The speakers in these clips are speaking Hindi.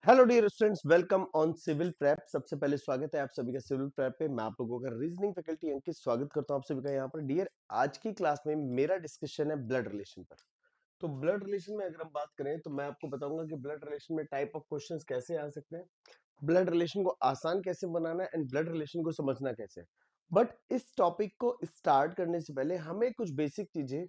Hello dear students, welcome on civil prep. सबसे पहले स्वागत है आप सभी का सिविल प्रेप पे। मैं आप लोगों का रीजनिंग फैकल्टी अंकित स्वागत करता हूं आप सभी का यहाँ पर। डियर, आज की क्लास में मेरा डिस्कशन है ब्लड रिलेशन पर। तो ब्लड रिलेशन में अगर हम बात करें तो मैं आपको बताऊंगा कि ब्लड रिलेशन में टाइप ऑफ क्वेश्चंस कैसे आ सकते हैं, ब्लड रिलेशन को आसान कैसे बनाना है एंड ब्लड रिलेशन को समझना कैसे है। बट इस टॉपिक को स्टार्ट करने से पहले हमें कुछ बेसिक चीजें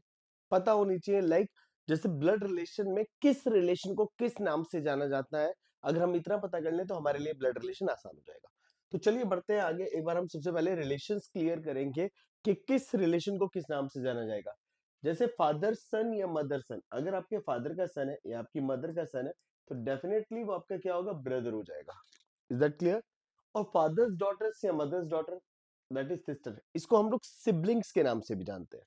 पता होनी चाहिए, लाइक जैसे ब्लड रिलेशन में किस रिलेशन को किस नाम से जाना जाता है। अगर हम इतना पता कर लें तो हमारे लिए ब्लड रिलेशन आसान हो जाएगा। तो चलिए बढ़ते हैं आगे। एक बार हम सबसे पहले रिलेशंस क्लियर करेंगे कि किस रिलेशन को किस नाम से जाना जाएगा। जैसे फादर सन या मदर सन, अगर आपके फादर का सन है या आपकी मदर का सन है तो डेफिनेटली वो आपका क्या होगा, ब्रदर हो जाएगा। Is that clear? और फादर्स डॉटर्स या mothers daughter, that is sister, इसको हम लोग सिबलिंग्स के नाम से भी जानते हैं।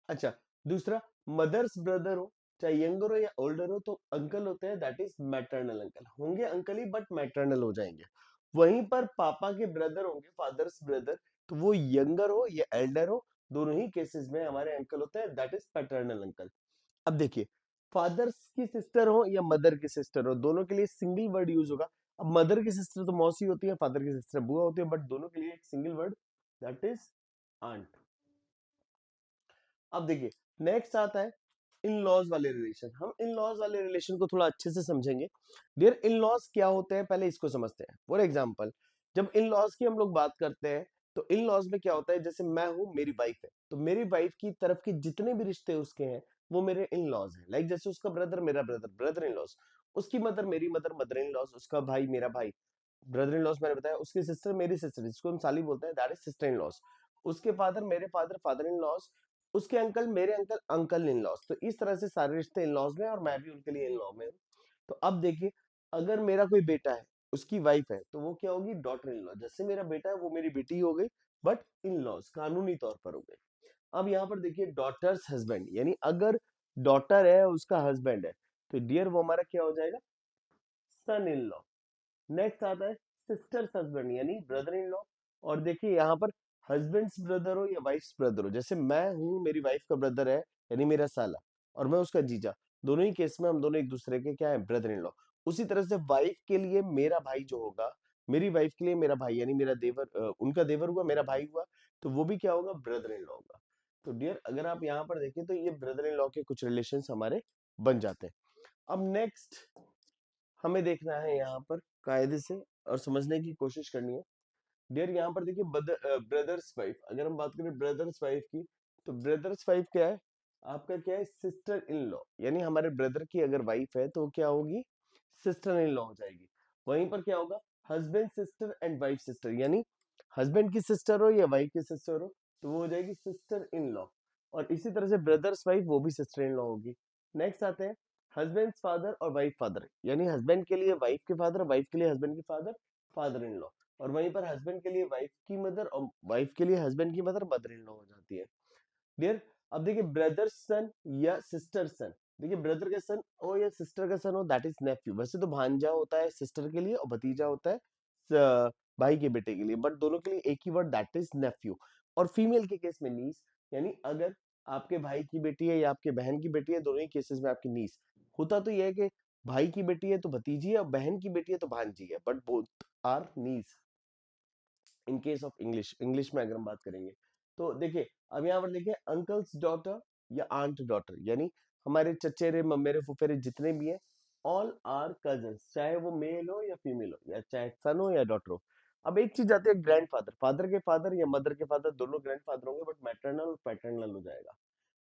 अच्छा, दूसरा, मदर्स ब्रदर हो, चाहे यंगर हो या ओल्डर हो, तो अंकल होते हैं, दैट इज मैटरनल अंकल। होंगे अंकल ही बट मैटरनल हो जाएंगे। वहीं पर पापा के ब्रदर होंगे, फादर्स ब्रदर, तो वो यंगर हो या एल्डर हो, दोनों ही केसेस में हमारे अंकल होते हैं, दैट इज पैटर्नल अंकल। अब देखिए, फादर्स की सिस्टर हो या मदर की सिस्टर हो, दोनों के लिए सिंगल वर्ड यूज होगा। अब मदर की सिस्टर तो मौसी होती है, फादर की सिस्टर बुआ होती है, बट दोनों के लिए एक single word, that is aunt. अब देखिए, नेक्स्ट आता है इन लॉज वाले रिलेशन। हम इन लॉज वाले रिलेशन को थोड़ा अच्छे से समझेंगे। डियर, इन लॉज क्या होते हैं पहले इसको समझते हैं। फॉर एग्जाम्पल, जब इन लॉज की हम लोग बात करते हैं तो इन लॉज में क्या होता है, जैसे मैं हूं, मेरी वाइफ है, तो मेरी वाइफ की तरफ के जितने भी रिश्ते उसके हैं वो मेरे इन लॉज हैं। लाइक जैसे उसका ब्रदर मेरा ब्रदर, ब्रदर इन लॉज, उसकी मदर मेरी मदर, मदर इन लॉज, उसका भाई मेरा भाई, ब्रदर इन लॉज मैंने बताया, उसकी सिस्टर मेरी सिस्टर, जिसको हम साली बोलते हैं, that is sister in laws, उसके फादर मेरे फादर, फादर इन लॉज, उसके अंकल मेरे अंकल, अंकल इन लॉज। तो इस तरह से सारे रिश्ते इन लॉज में, और मैं भी उनके लिए इन लॉ में हूँ। तो अब देखिए, अगर मेरा कोई बेटा है, उसकी वाइफ है, तो वो क्या होगी, डॉटर इन लॉ। जैसे मेरा बेटा है वो मेरी बेटी हो गई, बट इन लॉज कानूनी तौर पर हो गई। अब यहाँ पर देखिए, डॉटर्स हस्बैंड, यानी अगर डॉटर है उसका हस्बैंड है तो डियर वो हमारा क्या हो जाएगा, सन इन लॉ। नेक्स्ट आता है सिस्टर्स हस्बैंड, यानी ब्रदर इन लॉ। और देखिए यहाँ पर हस्बैंड्स ब्रदर हो या वाइफ्स ब्रदर हो, जैसे मैं हूं, मेरी वाइफ का ब्रदर है यानी मेरा साला, और मैं उसका जीजा, दोनों ही केस में हम दोनों एक दूसरे के क्या है, ब्रदर इन लॉ। उसी तरह से वाइफ के लिए मेरा भाई जो होगा, मेरी वाइफ के लिए मेरा भाई यानी मेरा देवर, उनका देवर हुआ, मेरा भाई हुआ, तो वो भी क्या होगा, ब्रदर इन लॉ होगा। तो डियर, अगर आप यहाँ पर देखें तो ये ब्रदर इन लॉ के कुछ रिलेशन हमारे बन जाते हैं। अब नेक्स्ट हमें देखना है यहाँ पर कायदे से और समझने की कोशिश करनी है। डियर, यहाँ पर देखिए, ब्रदर्स वाइफ, अगर हम बात करें ब्रदर्स वाइफ की, तो ब्रदर्स वाइफ क्या है, आपका क्या है, सिस्टर इन लॉ, यानी हमारे ब्रदर की अगर वाइफ है तो क्या होगी, सिस्टर इन लॉ हो जाएगी। वहीं पर क्या होगा, husband sister and wife sister, यानी हस्बैंड की सिस्टर हो या वाइफ की सिस्टर हो तो वो हो जाएगी सिस्टर इन लॉ। और इसी तरह से ब्रदर्स वाइफ, वो भी सिस्टर इन लॉ होगी। नेक्स्ट आते हैं हस्बैंड फादर और वाइफ फादर, यानी हस्बैंड के लिए वाइफ के फादर, वाइफ के लिए हस्बैंड के फादर, फादर इन लॉ। और वहीं पर हस्बैंड के लिए वाइफ की मदर और वाइफ के लिए हस्बैंड की मदर, मदर इन लॉ हो जाती है। डियर, अब देखिए, ब्रदर सन या सिस्टर सन, देखिए ब्रदर का सन हो या सिस्टर का सन हो, दैट इज नेफ्यू। वैसे तो भांजा होता है सिस्टर के लिए और भतीजा होता है भाई के बेटे के लिए, बट दोनों के लिए एक ही वर्ड, दैट इज नेफ्यू। और फीमेल के केस में नीस, यानी अगर आपके भाई की बेटी है या आपके बहन की बेटी है, दोनों ही केसेस में आपकी नीस। होता तो यह है कि भाई की बेटी है तो भतीजी है और बहन की बेटी है तो भांजी है, but both are niece in case of English. English में अगर हम बात करेंगे तो देखिए, अब यहाँ पर देखिए, अंकल्स डॉटर या आंट डॉटर, यानी हमारे चचेरे ममेरे फुफेरे जितने भी हैं, ऑल आर कजन्स, चाहे वो मेल हो या फीमेल हो, या चाहे सन हो या डॉटर हो। अब एक चीज आती है ग्रैंड फादर, फादर के फादर या मदर के फादर, दोनों ग्रैंड फादर होंगे, बट मैटरनल और पैटर्नल हो जाएगा।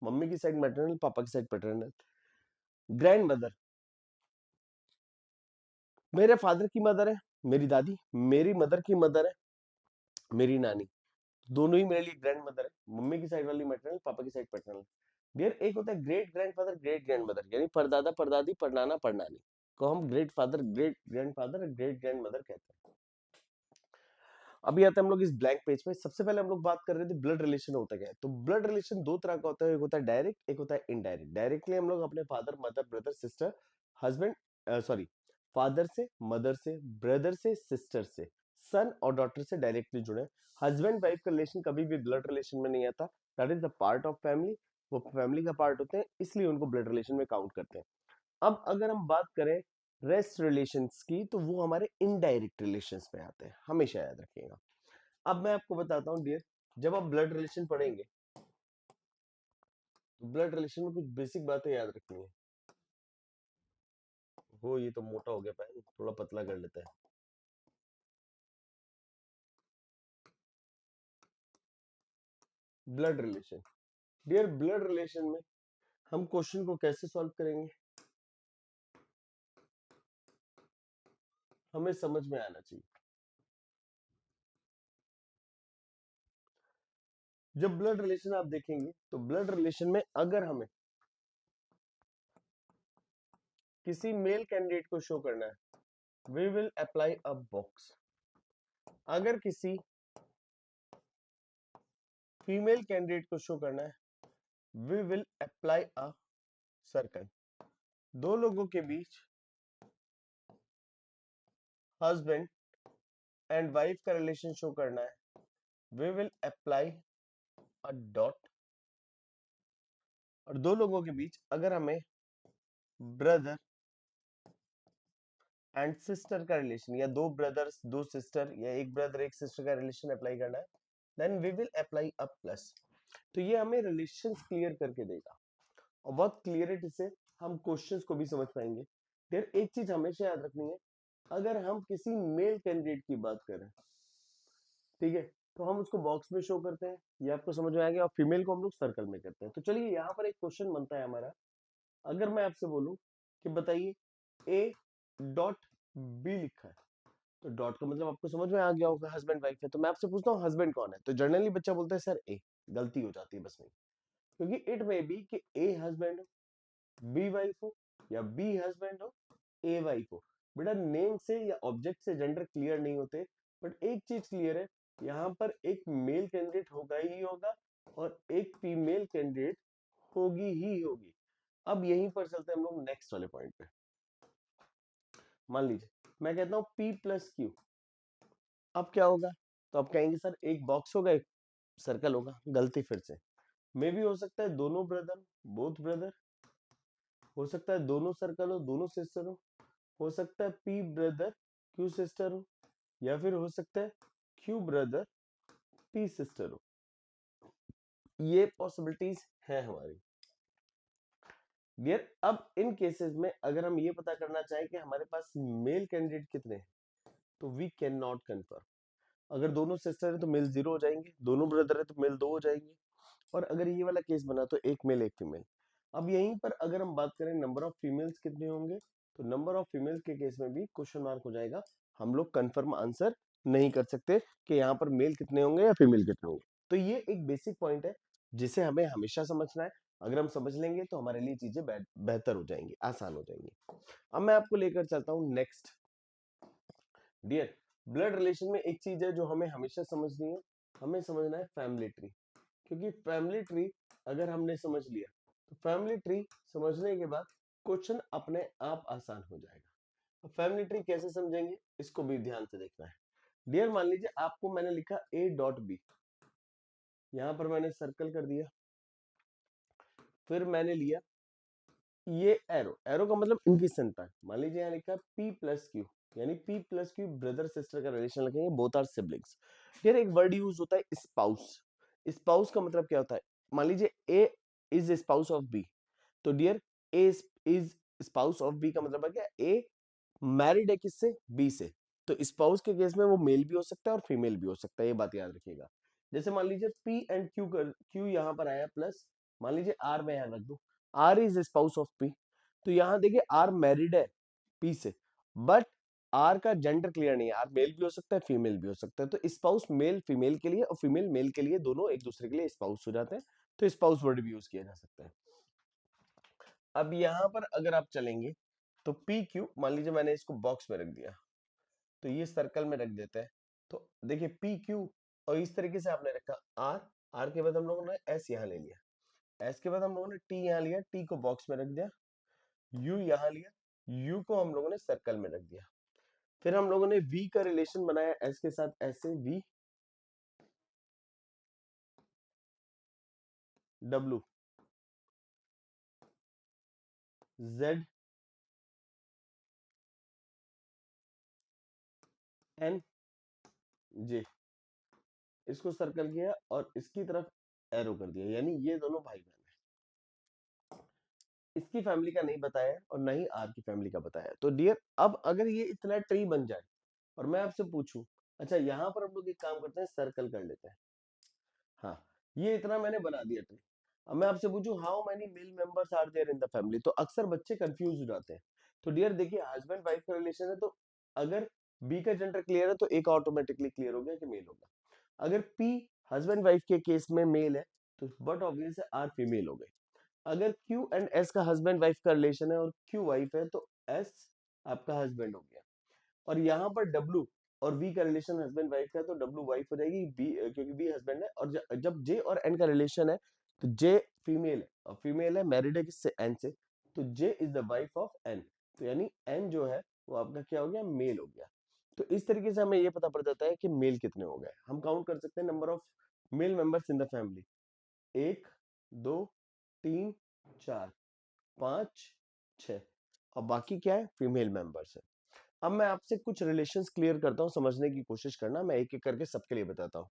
मम्मी की साइड मैटरनल, पापा की साइड पैटर्नल। ग्रैंड मदर, मेरे फादर की मदर है मेरी दादी, मेरी मदर की मदर है मेरी नानी, दोनों ही मेरे लिए ग्रैंड मदर है। मम्मी की साइड वाली मैटरनल, पापा की साइड पैटर्नल। डियर, एक होता है great grandfather, great grand mother, यानी परदादा परदादी परनाना परनानी को हम great father, great grandfather, great grand mother कहते हैं। अभी आते हैं हम लोग इस ब्लैंक पेज पे। सबसे पहले हम लोग बात कर रहे थे ब्लड रिलेशन होता क्या है। तो ब्लड रिलेशन दो तरह का होता है, एक होता है डायरेक्ट, एक होता है इनडायरेक्ट। डायरेक्टली हम लोग अपने father mother brother sister husband sorry father से, मदर से, ब्रदर से, सिस्टर से, सन और डॉटर से डायरेक्टली जुड़े। हस्बैंड वाइफ का रिलेशन कभी भी ब्लड रिलेशन में नहीं आता, that is the part of family, वो फैमिली का पार्ट होते हैं, इसलिए उनको ब्लड रिलेशन में काउंट करते हैं। अब अगर हम बात करें रेस्ट रिलेशंस की, तो वो हमारे इनडायरेक्ट रिलेशंस में आते हैं, हमेशा याद रखिएगा। अब मैं आपको बताता हूँ डियर, जब आप ब्लड रिलेशन पढ़ेंगे तो ब्लड रिलेशन में कुछ बेसिक बातें याद रखनी है। हो ये तो मोटा हो गया पैन, थोड़ा पतला कर लेते हैं। Blood relation, dear blood relation में हम क्वेश्चन को कैसे सॉल्व करेंगे, हमें समझ में आना चाहिए। जब ब्लड रिलेशन आप देखेंगे तो ब्लड रिलेशन में अगर हमें किसी मेल कैंडिडेट को शो करना है, we will apply a box. अगर किसी फीमेल कैंडिडेट को शो करना है, we will apply a circle. दो लोगों के बीच हस्बैंड एंड वाइफ का रिलेशन शो करना है, we will apply a dot. और दो लोगों के बीच अगर हमें ब्रदर एंड सिस्टर का रिलेशन, या दो ब्रदर्स दो सिस्टर, या एक ब्रदर एक सिस्टर का रिलेशन अप्लाई करना है, then we will apply a plus. तो ये हमें रिलेशंस क्लियर करके देगा, और बहुत क्लियरिटी से हम क्वेश्चंस को भी समझ पाएंगे। फिर एक चीज हमेशा याद रखनी है, अगर हम किसी मेल कैंडिडेट की बात करें, ठीक है, तो हम उसको बॉक्स में शो करते हैं, ये आपको समझ में आ गया, और फीमेल को हम लोग सर्कल में करते हैं। तो चलिए यहाँ पर एक क्वेश्चन बनता है हमारा, अगर मैं आपसे बोलूं कि बताइए ए डॉट बी लिखा है, तो डॉट का मतलब आपको समझ में आ गया होगा, हस्बैंड वाइफ है। तो मैं आपसे पूछता हूँ हस्बैंड कौन है, तो जनरली बच्चा बोलता है सर ए। गलती हो जाती है बस में, क्योंकि इट मे बी कि ए हस्बैंड हो, बी वाइफ हो, या बी हस्बैंड हो, ए वाइफ हो। बेटा नेम से या ऑब्जेक्ट से जेंडर क्लियर नहीं होते, बट एक चीज क्लियर है, यहाँ पर एक मेल कैंडिडेट होगा ही होगा, और एक फीमेल कैंडिडेट होगी ही होगी। अब यहीं पर चलते हैं हम लोग नेक्स्ट वाले पॉइंट पे। मान लीजिए मैं कहता हूँ P प्लस क्यू, अब क्या होगा, तो आप कहेंगे सर एक बॉक्स होगा एक सर्कल होगा। गलती फिर से, मे भी हो सकता है दोनों ब्रदर, बोथ ब्रदर, हो सकता है दोनों सर्कल हो, दोनों सिस्टर हो सकता है P ब्रदर Q सिस्टर हो, या फिर हो सकता है Q ब्रदर P सिस्टर हो। ये पॉसिबिलिटीज है हमारी डियर। अब इन केसेस में अगर हम ये पता करना चाहें कि हमारे पास मेल कैंडिडेट कितने हैं, तो वी कैन नॉट कन्फर्म। अगर दोनों सिस्टर है तो मेल 0 हो जाएंगे, दोनों ब्रदर है तो मेल 2 हो जाएंगे, और अगर ये वाला केस बना तो एक मेल एक फीमेल। अब यहीं पर अगर हम बात करें नंबर ऑफ फीमेल्स कितने होंगे, तो नंबर ऑफ फीमेल्स के केस में भी क्वेश्चन मार्क हो जाएगा। हम लोग कंफर्म आंसर नहीं कर सकते कि यहाँ पर मेल कितने होंगे या फीमेल कितने होंगे। तो ये एक बेसिक पॉइंट है जिसे हमें हमेशा समझना है। अगर हम समझ लेंगे तो हमारे लिए चीजें बेहतर हो जाएंगी, आसान हो जाएंगी। अब मैं आपको लेकर चलता हूँ नेक्स्ट डियर। ब्लड रिलेशन में एक चीज है जो हमें हमेशा समझनी है, हमें समझना है फैमिली ट्री। क्योंकि फैमिली ट्री अगर हमने समझ लिया, तो फैमिली ट्री समझने के बाद क्वेश्चन अपने आप आसान हो जाएगा। तो फैमिली ट्री कैसे समझेंगे, इसको भी ध्यान से देखना है डियर। मान लीजिए आपको मैंने लिखा ए डॉट बी, यहां पर मैंने सर्कल कर दिया, फिर मैंने लिया ये एरो, एरो का मतलब इनकी संतान। मान लीजिए यहाँ लिखा P प्लस क्यू, यानी P plus Q brother sister का रिलेशन लिखेंगे, बोथ आर सिबलिंग्स। फिर एक वर्ड यूज होता है स्पाउस। स्पाउस का मतलब क्या होता है, मान लीजिए A is spouse of B, तो dear A is spouse of B का मतलब है क्या, ए मैरिड है किससे, बी से। तो स्पाउस के केस में वो मेल भी हो सकता है और फीमेल भी हो सकता है, ये बात याद रखिएगा। जैसे मान लीजिए P एंड Q कर, Q यहाँ पर आया प्लस, मान लीजिए R में यहाँ रख दो, R is spouse of P। तो यहाँ देखिए R मैरिड है P से, बट R का जेंडर क्लियर नहीं है, R मेल भी हो सकता है फीमेल भी हो सकता है। तो स्पाउस मेल फीमेल के लिए और फीमेल मेल के लिए, दोनों एक दूसरे के लिए स्पाउस हो जाते हैं। तो स्पाउस वर्ड भी यूज किया जा सकता है। अब यहाँ पर अगर आप चलेंगे तो पी क्यू, मान लीजिए मैंने इसको बॉक्स में रख दिया, तो ये सर्कल में रख देते हैं। तो देखिए पी क्यू, और इस तरीके से आपने रखा आर, आर के बाद हम लोगों ने एस यहाँ ले लिया, एस के बाद हम लोगों ने टी यहाँ लिया, टी को बॉक्स में रख दिया, यू यहाँ लिया, यू को हम लोगों ने सर्कल में रख दिया। फिर हम लोगों ने वी का रिलेशन बनाया एस के साथ, ऐसे V W Z N J, इसको सर्कल किया और इसकी तरफ एरो कर दिया, यानी ये दोनों भाई बहन है। इसकी फैमिली का नहीं बताया और ना ही आर की फैमिली का बताया। तो डियर, अब अगर ये इतना ट्री बन जाए और मैं आपसे पूछूं, अच्छा यहाँ पर हम लोग एक काम करते हैं, सर्कल कर लेते हैं। हाँ, ये इतना मैंने बना दिया ट्री। अब मैं आपसे पूछूं how many male members are there in the family, तो अक्सर बच्चे कंफ्यूज हो जाते हैं। तो डियर देखिए, हस्बैंड वाइफ का रिलेशन है, तो अगर बी का जेंडर क्लियर है तो एक ऑटोमेटिकली क्लियर हो गया कि मेल होगा। अगर पी हस्बैंड वाइफ के केस में मेल है तो बट ऑब्वियस है आर फीमेल हो गई। अगर क्यू एंड एस का हस्बैंड वाइफ का रिलेशन है और क्यू वाइफ है तो एस आपका हस्बैंड हो गया। और यहाँ पर डब्ल्यू और वी का रिलेशन हस्बैंड वाइफ का है तो डब्ल्यू वाइफ हो जाएगी, बी क्योंकि बी हस्बैंड है। और जब जे और एन का रिलेशन है तो जे फीमेल है, और फीमेल है मैरिड है किससे, एन से, तो J is the wife of N. तो यानी एन जो है वो आपका क्या हो गया, मेल हो गया। तो इस तरीके से हमें ये पता पड़ जाता है कि मेल कितने हो गए। हम काउंट कर सकते हैं number of male members in the family, एक, दो, तीन, चार, पांच, छह, और बाकी क्या है, फीमेल मेंबर्स है। अब मैं आपसे कुछ रिलेशंस क्लियर करता हूं, समझने की कोशिश करना, मैं एक एक करके सबके लिए बताता हूं।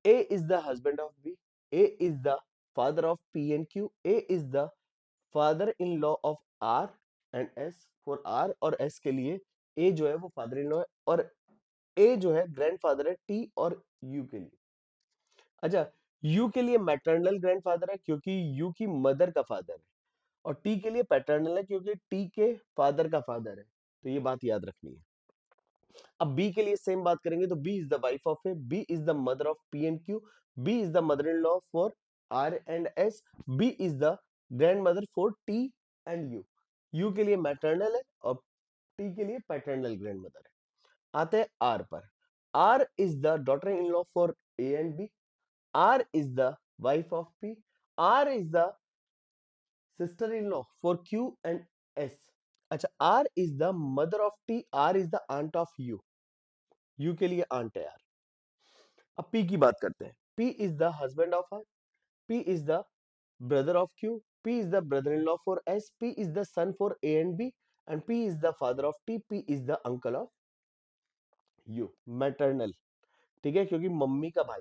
A is the husband of B, A is the father of P and Q, A is the father in law of R and S. For R और एस के लिए ए जो है वो फादर इन लॉ है, और ए जो है ग्रैंडफादर है टी और यू के लिए। अच्छा, यू के लिए मैटरनल ग्रैंडफादर है क्योंकि यू की मदर का फादर है, और टी के लिए पैटर्नल है क्योंकि टी के फादर का फादर है। तो ये बात याद रखनी है। अब बी के लिए सेम बात करेंगे, तो B is the wife of A, B is the mother of P and Q, B is the mother in law for R and S, B is the grandmother for T and U. U के लिए मैटरनल है और टी के लिए पैटर्नल ग्रैंड मदर है। आते हैं आर पर। R is the daughter in law for A and B, R is the wife of P, R is the sister in law for Q and S. अच्छा, R is the mother of T, R is the aunt of U, U के लिए आंट है यार। अब पी की बात करते हैं। P is the husband of R, P is the brother of Q, P is the brother in law for S, P is the son for A and B, and P is the father of T, P is the uncle of U, maternal. ठीक है, क्योंकि मम्मी का भाई।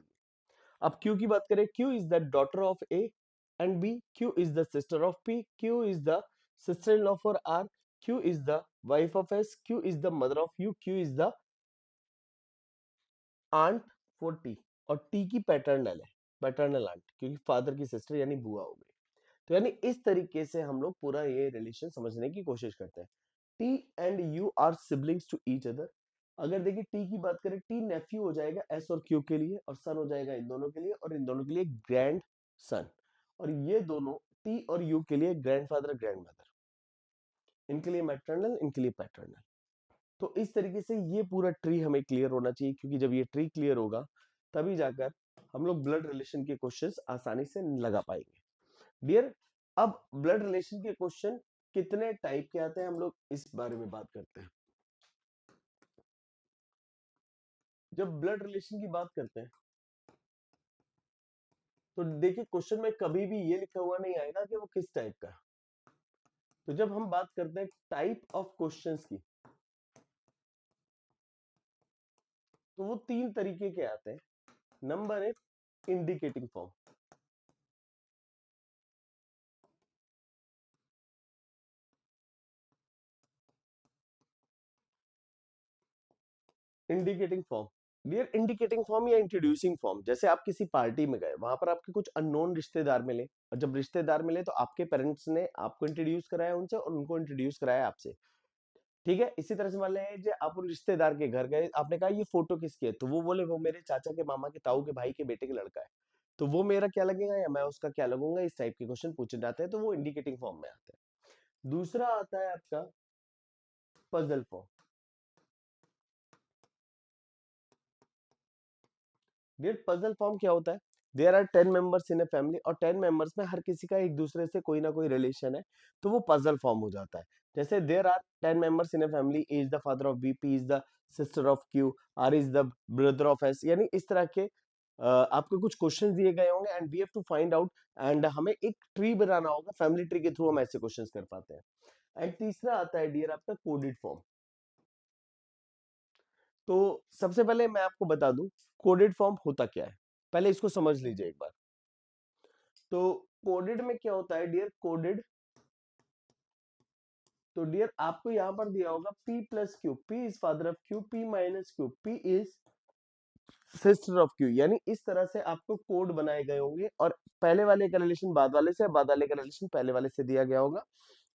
अब क्यू की बात करें, Q is the daughter of A and B, Q is the sister of P, Q is the sister in law for R, Q is the wife of S, Q is the mother of U, Q is the aunt for T, और टी की पैटर्नल है, पैटर्नल आंट, क्योंकि फादर की सिस्टर यानी बुआ हो गई। तो यानी इस तरीके से हम लोग पूरा ये रिलेशन समझने की कोशिश करते हैं। T and U are siblings to each other. अगर देखिए टी की बात करें, टी नेफ्यू हो जाएगा एस और क्यू के लिए, और सन हो जाएगा इन दोनों के लिए, और इन दोनों के लिए ग्रैंड सन। और ये दोनों टी और यू के लिए ग्रैंडफादर ग्रैंड मदर, इनके लिए मैटरनल, इनके लिए पैटर्नल। तो इस तरीके से ये पूरा ट्री हमें क्लियर होना चाहिए, क्योंकि जब ये ट्री क्लियर होगा तभी जाकर हम लोग ब्लड रिलेशन के क्वेश्चंस आसानी से लगा पाएंगे। डियर, अब ब्लड रिलेशन के क्वेश्चन कितने टाइप के आते हैं, हम लोग इस बारे में बात करते हैं। जब ब्लड रिलेशन की बात करते हैं तो देखिए क्वेश्चन में कभी भी ये लिखा हुआ नहीं आएगा कि वो किस टाइप का है। तो जब हम बात करते हैं टाइप ऑफ क्वेश्चंस की, तो वो तीन तरीके के आते हैं। नंबर एक, indicating form. Indicating form, dear indicating form या इंट्रोड्यूसिंग फॉर्म, जैसे आप किसी पार्टी में गए, वहां पर आपके कुछ अननोन रिश्तेदार मिले, और जब रिश्तेदार मिले तो आपके पेरेंट्स ने आपको इंट्रोड्यूस कराया उनसे, और उनको इंट्रोड्यूस कराया आपसे। ठीक है, इसी तरह से मान लीजिए आप उन रिश्तेदार के घर गए, आपने कहा ये फोटो किसकी है, तो वो बोले वो मेरे चाचा के, मामा के, ताऊ के भाई के बेटे के लड़का है। तो वो मेरा क्या लगेगा या मैं उसका क्या लगूंगा, इस टाइप के क्वेश्चन पूछे जाते हैं, तो वो इंडिकेटिंग फॉर्म में आते हैं। दूसरा आता है आपका puzzle form. Dear, puzzle form क्या होता है, there are 10 members in a family, और 10 मेंबर्स में हर किसी का एक दूसरे से कोई ना कोई रिलेशन है, तो वो पजल फॉर्म हो जाता है। जैसे there are 10 members in a family, A is the father of B, P is the sister of Q, R is the brother of S, यानी इस तरह के आपको कुछ क्वेश्चंस दिए गए होंगे and we have to find out, and हमें एक ट्री बनाना होगा, फैमिली ट्री के थ्रू हम ऐसे क्वेश्चंस कर पाते हैं। एंड तीसरा आता है डियर आपका कोडेड फॉर्म। तो सबसे पहले मैं आपको बता दूं कोडेड फॉर्म होता क्या है, पहले इसको समझ लीजिए एक बार। तो कोडेड में क्या होता है डियर, कोडेड, तो डियर आपको यहां पर दिया होगा p plus Q, p is father of q, p minus Q, p is sister of Q, यानी इस तरह से आपको कोड बनाए गए होंगे और पहले वाले का रिलेशन बाद वाले से, बाद वाले का रिलेशन पहले वाले से दिया गया होगा।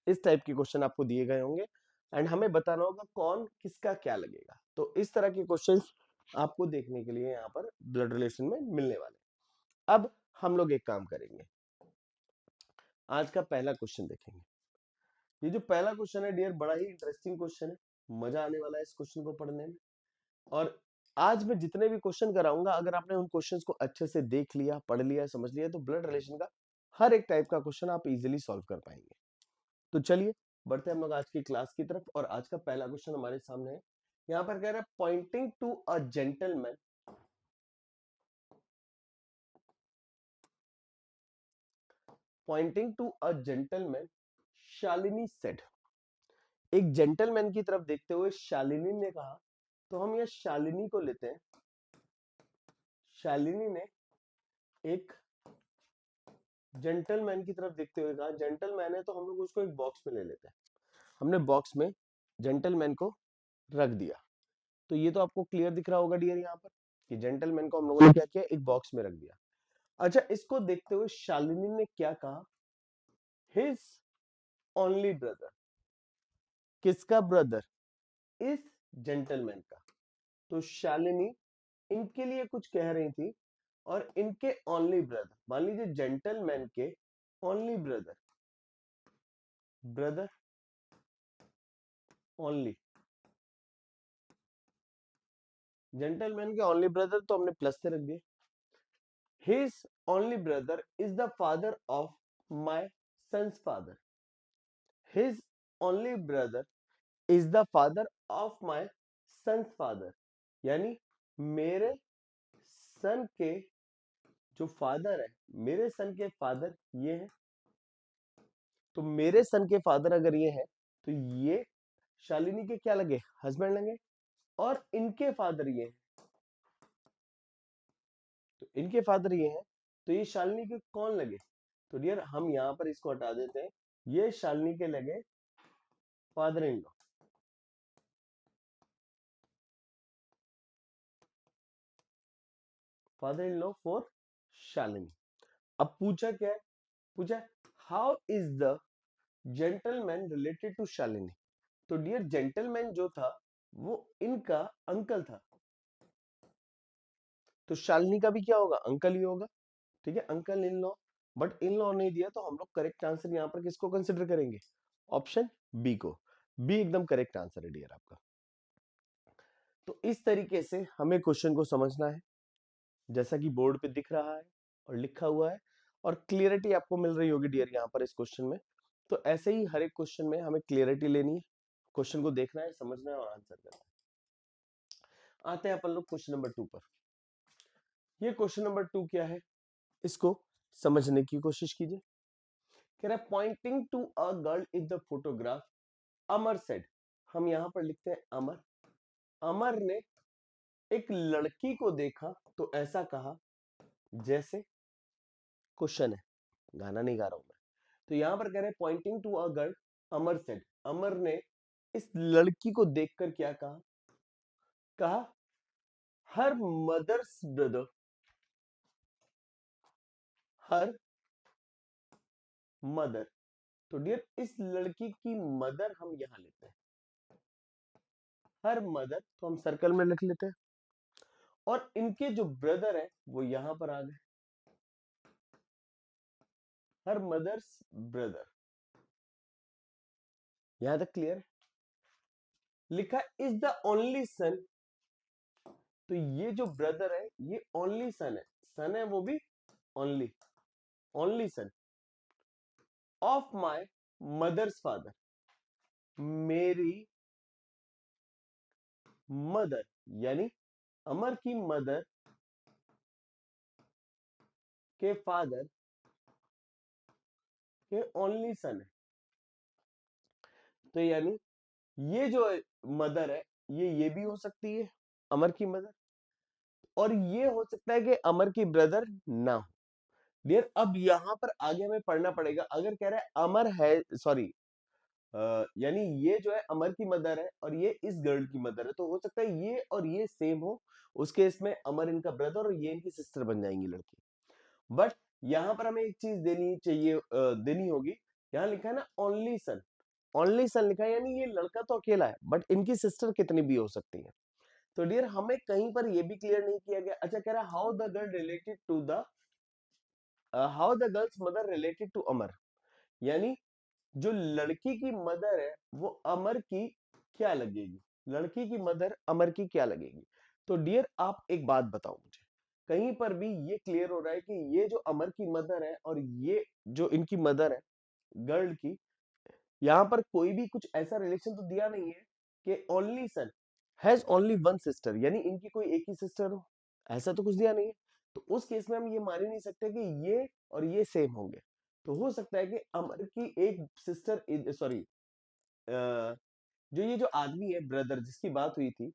इस टाइप के क्वेश्चन आपको दिए गए होंगे एंड हमें बताना होगा कौन किसका क्या लगेगा। तो इस तरह के क्वेश्चन आपको देखने के लिए यहाँ पर ब्लड रिलेशन में मिलने वाले। अब हम लोग एक काम करेंगे, आज का पहला क्वेश्चन देखेंगे। ये जो पहला क्वेश्चन है डियर बड़ा ही इंटरेस्टिंग क्वेश्चन है, मजा आने वाला है इस क्वेश्चन को पढ़ने में। और आज मैं जितने भी क्वेश्चन कराऊंगा अगर आपने उन क्वेश्चंस को अच्छे से देख लिया, पढ़ लिया, समझ लिया तो ब्लड रिलेशन का हर एक टाइप का क्वेश्चन आप इजीली सॉल्व कर पाएंगे। तो चलिए बढ़ते हैं हम लोग आज की क्लास की तरफ और आज का पहला क्वेश्चन हमारे सामने है। यहाँ पर कह रहा है pointing to a gentleman, pointing to a gentleman Shalini said, एक जेंटलमैन की तरफ देखते हुए शालिनी ने कहा। तो हम यह शालिनी को लेते हैं, शालिनी ने एक जेंटलमैन की तरफ देखते हुए कहा, जेंटलमैन है तो हम लोग उसको एक बॉक्स में ले लेते हैं। हमने बॉक्स में जेंटलमैन को रख दिया। तो ये तो आपको क्लियर दिख रहा होगा डियर यहाँ पर कि जेंटलमैन को हम लोगों ने क्या किया, एक बॉक्स में रख दिया। अच्छा, इसको देखते हुए शालिनी ने क्या कहा, हिज ओनली ब्रदर, किसका ब्रदर, इस जेंटलमैन का। तो शालिनी इनके लिए कुछ कह रही थी और इनके ओनली ब्रदर, मान लीजिए जेंटलमैन के only brother, brother only, gentleman के ओनली ब्रदर तो हमने प्लस से रख दिए। His only brother is the father of my sons father, his only brother is the father of my sons father, यानी मेरे सन के जो फादर है, मेरे सन के फादर ये है। तो मेरे सन के फादर अगर ये है तो ये शालिनी के क्या लगे, हस्बैंड लगे। और इनके फादर ये हैं, तो इनके फादर ये हैं, तो ये शालिनी के कौन लगे। तो डियर हम यहां पर इसको हटा देते हैं, ये शालिनी के लगे father in law, father in law for Shalini. अब पूछा क्या है, पूछा how is the gentleman related to Shalini. तो डियर जेंटलमैन जो था वो इनका अंकल था, तो शालिनी का भी क्या होगा, अंकल ही होगा। ठीक है, uncle in law, but in law नहीं दिया तो हम लोग करेक्ट आंसर यहाँ पर किसको कंसिडर करेंगे, ऑप्शन बी को। बी एकदम करेक्ट आंसर है डियर आपका। तो इस तरीके से हमें क्वेश्चन को समझना है जैसा कि बोर्ड पे दिख रहा है और लिखा हुआ है, और क्लियरिटी आपको मिल रही होगी डियर यहाँ पर इस क्वेश्चन में। तो ऐसे ही हर एक क्वेश्चन में हमें क्लियरिटी लेनी है, क्वेश्चन को देखना है, समझना है और आंसर करना है। आते हैं अपन लोग क्वेश्चन नंबर 2 पर। ये क्वेश्चन नंबर 2 क्या है, इसको समझने की कोशिश कीजिए। कह रहा है pointing to a girl in the photograph, Amar said, हम यहां पर लिखते हैं अमर, अमर ने एक लड़की को देखा तो ऐसा कहा जैसे, क्वेश्चन है, गाना नहीं गा रहा हूं मैं। तो यहां पर कह रहे हैं pointing to a girl, Amar said, Amar ने इस लड़की को देखकर क्या कहा, कहा her mother's brother, her mother. तो डियर इस लड़की की मदर हम यहां लेते हैं, हर मदर तो हम सर्कल में लिख लेते हैं, और इनके जो ब्रदर है वो यहां पर आ गए, हर मदर्स ब्रदर। यहां तक क्लियर है, लिखा इज द ओनली सन, तो ये जो ब्रदर है ये ओनली सन है, सन है वो भी only, only son of my mothers father, मेरी मदर यानी अमर की मदर के फादर के ओनली सन है। तो यानी ये जो मदर है ये भी हो सकती है अमर की मदर, और ये हो सकता है कि अमर की ब्रदर ना हो। डियर अब यहां पर आगे हमें पढ़ना पड़ेगा, अगर कह रहा है अमर है, सॉरी यानी ये जो है अमर की मदर है और ये इस गर्ल की मदर है, तो हो सकता है ये और ये सेम हो, उस केस में अमर इनका ब्रदर और ये इनकी सिस्टर बन जाएंगी लड़की। बट यहाँ पर हमें एक चीज देनी चाहिए, देनी होगी। यहाँ लिखा है ना ओनली सन, ओनली सन लिखा है, यानी ये लड़का तो अकेला है बट इनकी सिस्टर कितनी भी हो सकती है। तो डियर हमें कहीं पर ये भी क्लियर नहीं किया गया। अच्छा, कह रहा है how the girl related to the, how the girl's mother related to Amar, यानी जो लड़की की मदर है वो अमर की क्या लगेगी, लड़की की मदर अमर की क्या लगेगी। तो डियर आप एक बात बताओ मुझे, कहीं पर भी ये क्लियर हो रहा है कि ये जो अमर की मदर है और ये जो इनकी मदर है गर्ल की, यहाँ पर कोई भी कुछ ऐसा रिलेशन तो दिया नहीं है कि only son has only one sister, यानी इनकी कोई एक ही सिस्टर हो, ऐसा तो कुछ दिया नहीं है। तो उस केस में हम ये मान ही नहीं सकते कि ये और ये सेम होंगे। तो हो सकता है कि अमर की एक सिस्टर, सॉरी जो ये जो आदमी है ब्रदर जिसकी बात हुई थी,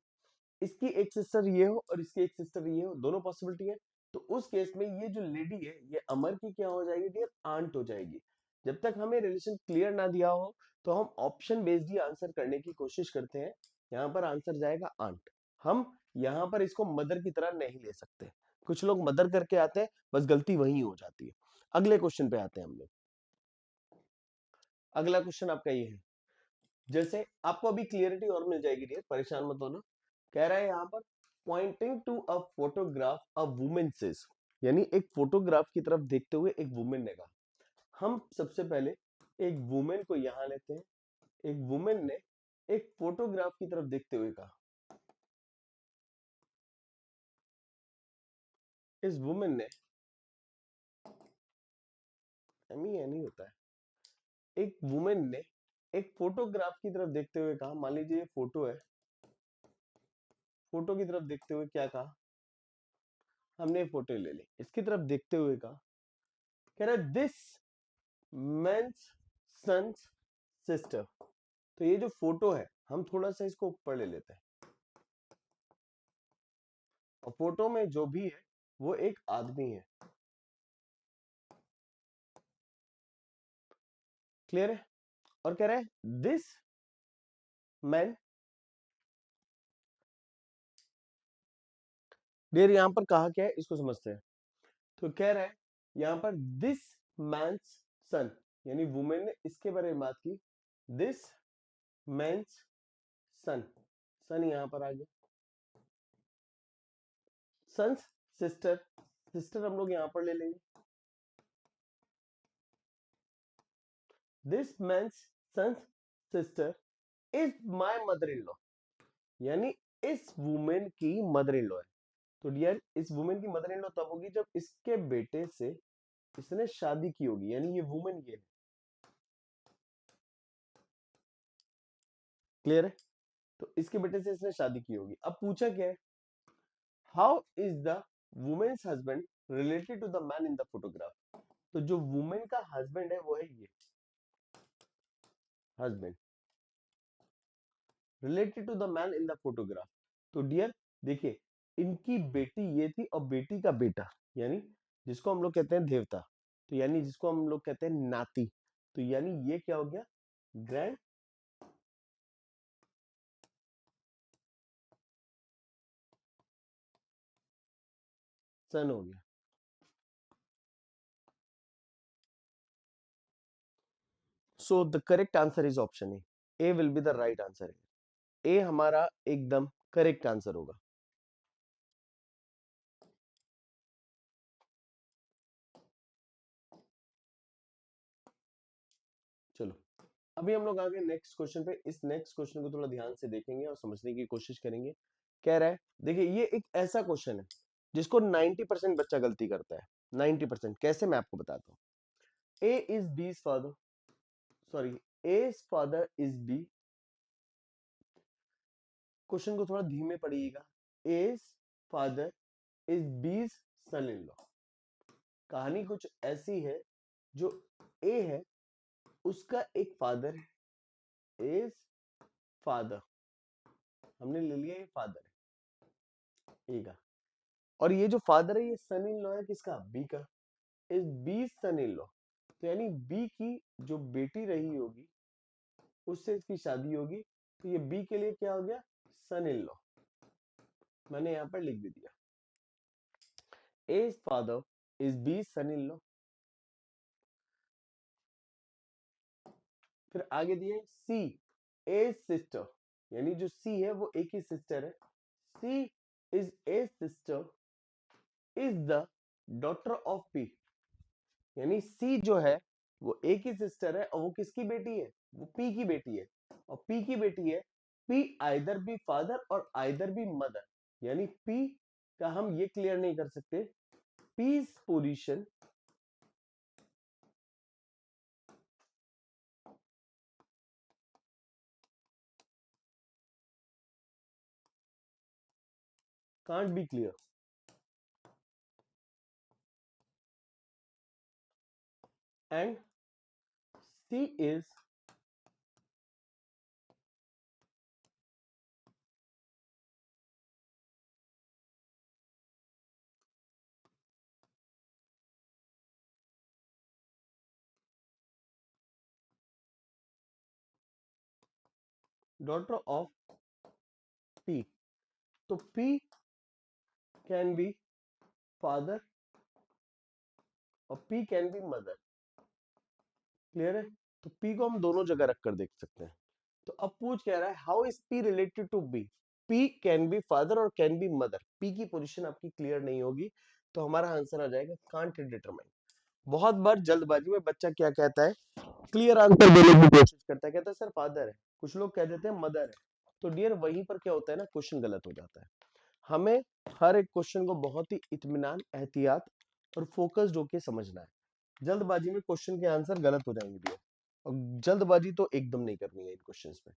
इसकी एक सिस्टर ये हो और इसकी एक सिस्टर ये हो, दोनों पॉसिबिलिटी है। तो उस केस में ये जो लेडी है ये अमर की क्या हो जाएगी डियर, आंट हो जाएगी। जब तक हमें रिलेशन क्लियर ना दिया हो तो हम ऑप्शन बेस्ड ही आंसर करने की कोशिश करते हैं। यहाँ पर आंसर जाएगा आंट। हम यहाँ पर इसको मदर की तरह नहीं ले सकते, कुछ लोग मदर करके आते हैं, बस गलती वही हो जाती है। अगले क्वेश्चन पे आते हैं हम लोग। अगला क्वेश्चन आपका ये है, जैसे आपको अभी क्लियरिटी और मिल जाएगी डियर, परेशान मत होना। कह रहा है यहाँ पर pointing to a photograph a woman says, यानी एक फोटोग्राफ की तरफ देखते हुए एक वुमेन ने कहा। हम सबसे पहले एक वुमेन को यहां लेते हैं, एक वुमेन ने एक फोटोग्राफ की तरफ देखते हुए कहा। इस वुमेन ने, एमी नहीं होता है, एक वुमेन ने एक फोटोग्राफ की तरफ देखते हुए कहा, मान लीजिए ये फोटो है, फोटो की तरफ देखते हुए क्या कहा, हमने फोटो ले ली, इसकी तरफ देखते हुए कहा, कह रहा है दिस मेंस सन्स सिस्टर। तो ये जो फोटो है हम थोड़ा सा इसको ऊपर ले लेते हैं, और फोटो में जो भी है वो एक आदमी है। क्लियर है? और कह रहा है दिस मैन, डियर यहां पर कहा क्या है इसको समझते हैं। तो कह रहा है यहां पर दिस मैन्स सन, यानी वुमेन ने इसके बारे में बात की, दिस मैन्स सन, सन यहां पर आ गया, सन्स सिस्टर, सिस्टर हम लोग यहां पर ले लेंगे, this man's sons sister is my mother in law, यानी इस वुमेन की मदर इन लॉ है। तो डियर इस वुमेन की मदर इन लॉ तब होगी जब इसके बेटे से इसने शादी की होगी, यानी ये वुमेन ये है। क्लियर है? तो इसके बेटे से इसने शादी की होगी। अब पूछा क्या है, how is the woman's husband related to the man in the photograph. तो जो वुमेन का हस्बैंड है वो है ये husband, related to the man in the photograph. तो डियर देखिए इनकी बेटी ये थी और बेटी का बेटा, यानी जिसको हम लोग कहते हैं देवता, तो यानी जिसको हम लोग कहते हैं नाती, तो यानी ये क्या हो गया, ग्रैंड सन हो गया। So the correct answer is option A will be the right answer. A हमारा एकदम करेक्ट आंसर होगा। चलो अभी हम लोग आगे नेक्स्ट क्वेश्चन पे, इस नेक्स्ट क्वेश्चन को थोड़ा ध्यान से देखेंगे और समझने की कोशिश करेंगे। कह रहा है देखिए ये एक ऐसा क्वेश्चन है जिसको 90% बच्चा गलती करता है, 90%। कैसे मैं आपको बताता हूँ। A is B father, sorry A's father is B, question को थोड़ा धीमे पढ़िएगा। A's father is B's son in law. कहानी कुछ ऐसी है, जो ए है उसका एक फादर है, ए's फादर, हमने ले लिया ये फादर है, ए का। और ये जो फादर है ये सन इन लॉ है किसका, बी का, is B son in law. तो यानी बी की जो बेटी रही होगी उससे इसकी शादी होगी, तो ये बी के लिए क्या हो गया, सन इन लॉ। मैंने यहां पर लिख भी दिया, as father is B son in law. फिर आगे दिए सी एज सिस्टर, यानी जो सी है वो एक ही सिस्टर है, C is A's sister is the daughter of P. यानी सी जो है वो एक ही सिस्टर है और वो किसकी बेटी है, वो पी की बेटी है। और पी की बेटी है, पी आइदर बी फादर और आइदर बी मदर। यानी पी का हम ये क्लियर नहीं कर सकते, पी's position can't be clear, and C is daughter of P. तो P can be father और P can be mother। Clear है? तो P को हम दोनों जगह रखकर देख सकते हैं। तो अब पूछ कह रहा है how is P related to B। P can be father और कैन बी मदर। P की पोजीशन आपकी क्लियर नहीं होगी, तो हमारा आंसर आ जाएगा कांट डिटरमाइन। बहुत बार जल्दबाजी में बच्चा क्या कहता है, क्लियर आंसर देने की कोशिश करता है, कहता है सर फादर है, कुछ लोग कह देते हैं मदर है। तो डियर वहीं पर क्या होता है ना, क्वेश्चन गलत हो जाता है। हमें हर एक क्वेश्चन को बहुत ही इत्मीनान, एहतियात और फोकस्ड होके समझना है। जल्दबाजी में क्वेश्चन के आंसर गलत हो जाएंगे डियर, और जल्दबाजी तो एकदम नहीं करनी है इन क्वेश्चंस में।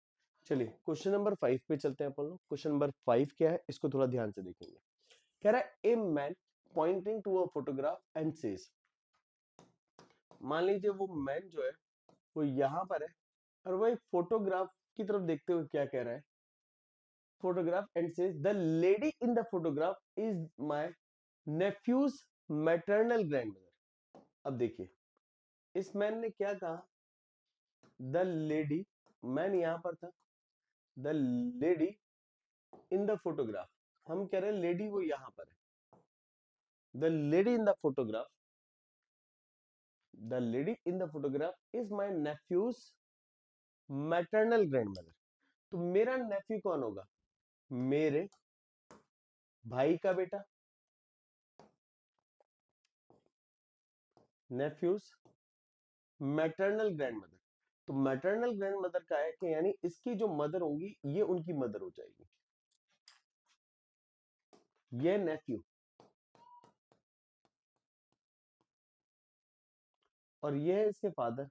चलिए क्वेश्चन नंबर 5 पे चलते हैं अपन लोग। क्वेश्चन नंबर 5 क्या है, इसको थोड़ा ध्यान से देखेंगे। कह रहा है a man pointing to a photograph and says. मान लीजिए वो मैन जो है वो यहाँ पर है और वो एक फोटोग्राफ की तरफ देखते हुए क्या कह रहा है, photograph and says the lady in the photograph is my nephew's maternal grandmother। अब देखिए इस मैन ने क्या कहा, द लेडी, मैन यहां पर था, the lady in the photograph, हम कह रहे हैं लेडी वो यहां पर है, the lady in the photograph, the lady in the photograph is my nephews maternal grandmother. तो मेरा नेफ्यू कौन होगा, मेरे भाई का बेटा, नेफ्यूज मैटरनल ग्रैंडमदर। तो मैटरनल ग्रैंडमदर का है कि यानी इसकी जो मदर होगी ये उनकी मदर हो जाएगी, ये नेफ्यू, और ये है इसके फादर,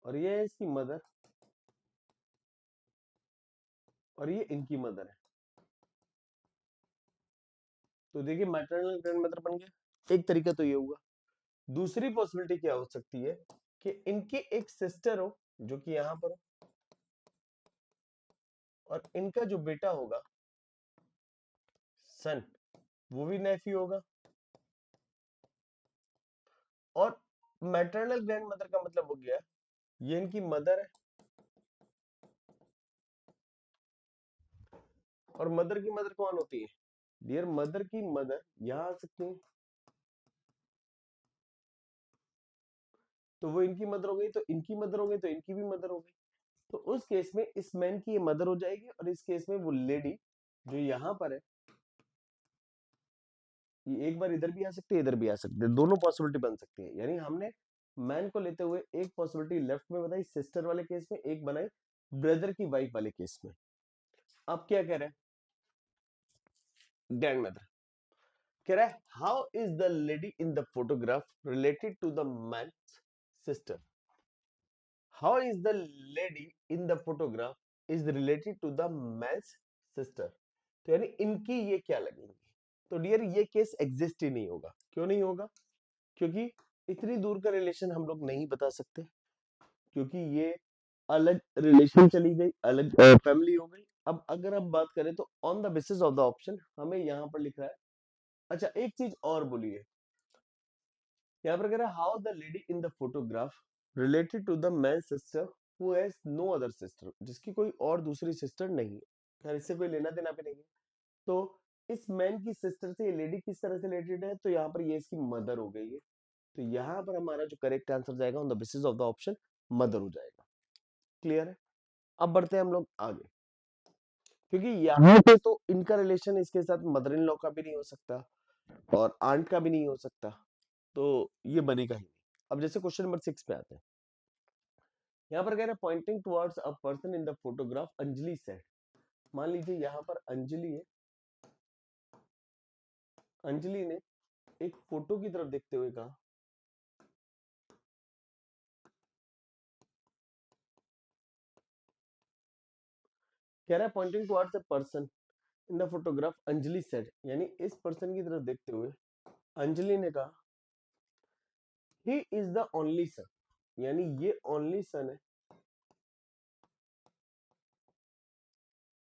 और ये है इसकी मदर, और ये इनकी मदर है। तो देखिए मैटरनल ग्रैंडमदर बन गया, एक तरीका तो ये हुआ। दूसरी पॉसिबिलिटी क्या हो सकती है कि इनकी एक सिस्टर हो जो कि यहां पर हो, और इनका जो बेटा होगा सन, वो भी नेफ्यू होगा। और मैटरनल ग्रैंडमदर का मतलब हो गया ये इनकी मदर है, और मदर की मदर कौन होती है डियर, मदर की मदर यहां आ सकती है, तो वो इनकी मदर हो गई, तो इनकी मदर हो गई, तो इनकी भी मदर हो गई। तो उस केस में इस मैन की ये मदर हो जाएगी, और इस केस में वो लेडी जो यहाँ पर है ये एक बार इधर भी आ सकती है, इधर भी आ सकती है, दोनों पॉसिबिलिटी बन सकती है। यानी हमने मैन को लेते हुए एक पॉसिबिलिटी लेफ्ट में बताई सिस्टर वाले केस में, एक बनाई ब्रदर की वाइफ वाले केस में। अब क्या कह रहे हैं, ग्रैंड मदर कह रहा है how is the lady in the photograph related to the man sister. How is the lady in the photograph is related to the man's sister. तो यानी इनकी ये क्या लगेंगी। तो डियर ये केस एग्जिस्ट ही नहीं होगा। क्यों नहीं होगा, क्योंकि इतनी दूर का रिलेशन हम लोग नहीं बता सकते, क्योंकि ये अलग रिलेशन चली गई, अलग फैमिली हो गई, अब अगर हम बात करें तो on the basis of the option हमें यहाँ पर लिख रहा है। अच्छा एक चीज और बोलिए, यहाँ पर कह रहा है how the lady in the photograph related to the man sister who has no other sister, जिसकी कोई और दूसरी सिस्टर नहीं है, खैर इससे कोई लेना देना भी नहीं है। तो इस मैन की सिस्टर से ये लेडी किस तरह से रिलेटेड है, तो यहाँ पर ये इसकी मदर हो गई है। तो यहाँ पर हमारा जो करेक्ट आंसर जाएगा on the basis of the option mother हो जाएगा। क्लियर है? अब बढ़ते हैं हम लोग आगे, क्योंकि यहाँ पे तो इनका रिलेशन इसके साथ मदर इन लॉ का भी नहीं हो सकता और आंट का भी नहीं हो सकता, तो ये बनेगा ही नहीं। अब जैसे क्वेश्चन नंबर 6 पे आते हैं, यहाँ पर कह रहे हैं pointing towards a person in the photograph Anjali said. मान लीजिए यहाँ पर अंजलि है, अंजलि ने एक फोटो की तरफ देखते हुए कहा, कह रहा है pointing towards a person in the photograph Anjali said, यानी इस पर्सन की तरफ देखते हुए अंजलि ने कहा ही इज द ओनली सन, यानी ये ओनली सन है,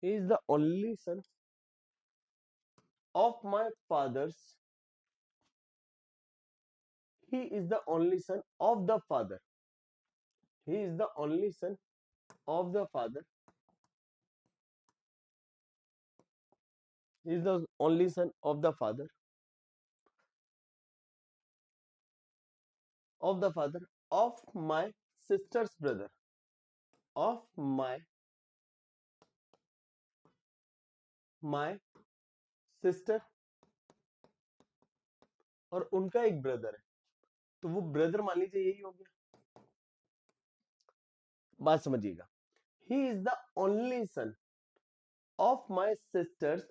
he is the only son of my fathers, he is the only son of the father, he is the only son of the father, he is the only son of the father of my sister's brother, of my sister, और उनका एक ब्रदर है, तो वो ब्रदर मान लीजिए यही हो गया। बात समझिएगा, he is the only son of my sisters,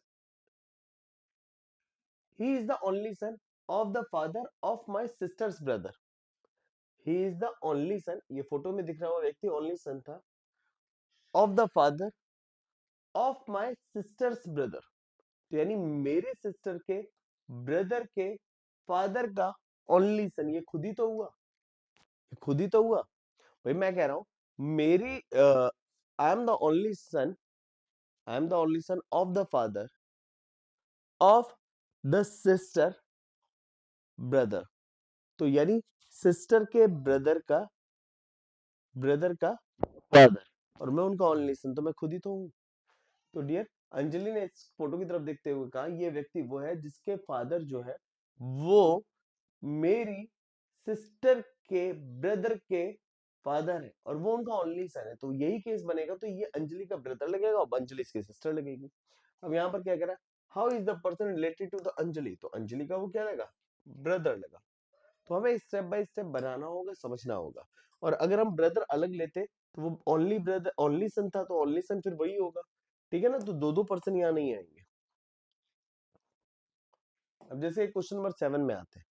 he is the only son of the father of my sister's brother, he is the only son, ये फोटो में दिख रहा हुआ व्यक्ति ओनली सन था, of the father of my sister's brother, तो यानी मेरे सिस्टर के ब्रदर के फादर का ओनली सन, ये खुद ही तो हुआ, ये खुद ही तो हुआ भाई। मैं कह रहा हूं मेरी I am the only sun, I am the only son of the father of the sister brother, तो यानी सिस्टर के ब्रदर का फादर, और मैं उनका ओनली सन, तो मैं खुद ही तो हूं। तो डियर अंजलि ने इस फोटो की तरफ देखते हुए कहा ये व्यक्ति वो है जिसके फादर जो है वो मेरी सिस्टर के ब्रदर के फादर है और वो उनका ओनली सन है, तो यही केस बनेगा, तो ये अंजलि का ब्रदर लगेगा और अंजलि इसकी सिस्टर लगेगी। अब यहाँ पर क्या कह रहा है, how is the person related to the Anjali, तो अंजलि का वो क्या लगा, ब्रदर लगा। तो हमें स्टेप बाय स्टेप बनाना होगा, समझना होगा, और अगर हम ब्रदर अलग लेते तो वो ओनली ब्रदर ओनली सन था, तो ओनली सन फिर वही होगा, ठीक है ना, तो दो दो पर्सन यहाँ नहीं आएंगे। अब जैसे क्वेश्चन नंबर 7 में आते हैं,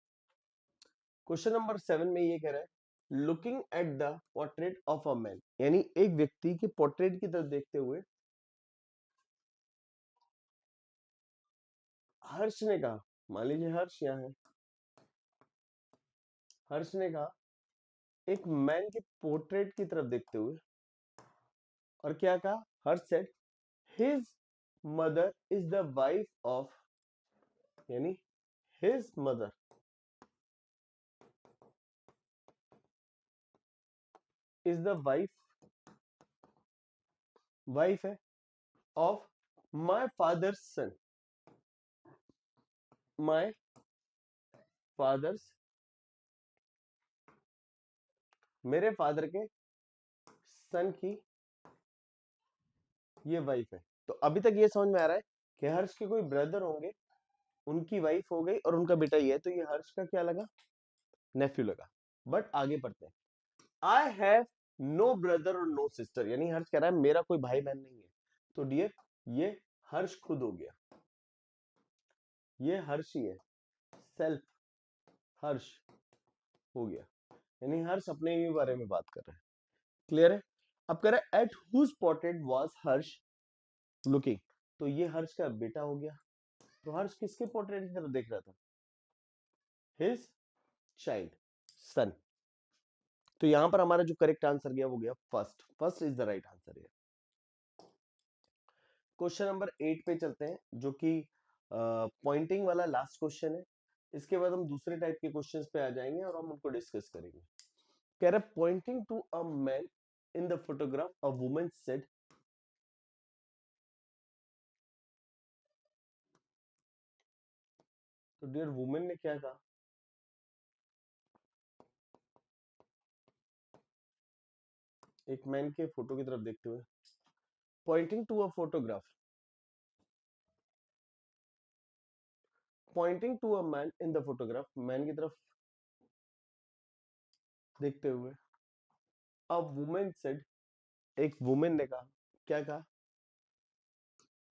क्वेश्चन नंबर 7 में ये कह रहा है looking at the portrait of a man, यानी एक व्यक्ति के पोर्ट्रेट की तरफ देखते हुए हर्ष ने कहा, मान लीजिए हर्ष यहाँ है, हर्ष ने कहा एक मैन के पोर्ट्रेट की तरफ देखते हुए, और क्या कहा, Harsh said his mother is the wife of, यानी his mother is the wife है of my father's son, my father's, मेरे फादर के सन की ये वाइफ है। तो अभी तक ये समझ में आ रहा है कि हर्ष के कोई ब्रदर होंगे, उनकी वाइफ हो गई और उनका बेटा ही है, तो ये हर्ष का क्या लगा, नेफ्यू लगा। बट आगे पढ़ते हैं, आई हैव नो ब्रदर और नो सिस्टर, यानी हर्ष कह रहा है मेरा कोई भाई बहन नहीं है, तो डियर ये हर्ष खुद हो गया, ये हर्ष ही है, सेल्फ हर्ष हो गया, यानी हर्ष अपने ही बारे में बात कर रहा है। क्लियर है? अब कह रहा है at whose portrait was Harsh looking, तो ये हर्ष का बेटा हो गया, तो हर्ष किसके पोर्ट्रेट की तरफ देख रहा था, हिज चाइल्ड, सन। तो यहां पर हमारा जो करेक्ट आंसर गया वो गया first, first is the right answer है। क्वेश्चन नंबर 8 पे चलते हैं, जो कि पॉइंटिंग वाला लास्ट क्वेश्चन है। इसके बाद हम दूसरे टाइप के क्वेश्चंस पे आ जाएंगे और हम उनको डिस्कस करेंगे। कह रहा है pointing to a man in the photograph a woman said, तो डियर वुमेन ने क्या कहा? एक मैन के फोटो की तरफ देखते हुए, pointing to a photograph, pointing to a man in the photograph, man की तरफ देखते हुए, अ वुमेन सेड, एक वुमेन ने कहा, क्या कहा?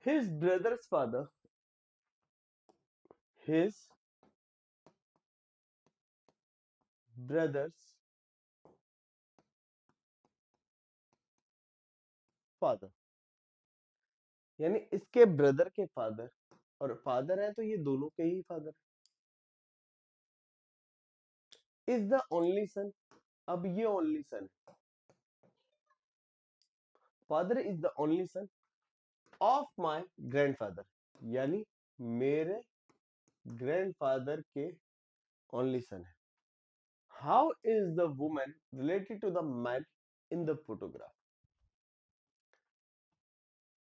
His brother's father, his brother's father, यानी इसके ब्रदर के फादर, और फादर है तो ये दोनों के ही father, is the only son. अब ये only son, father is the only son of my grandfather, यानी मेरे ग्रैंडफादर के ओनली सन है। How is the woman related to the man in the photograph?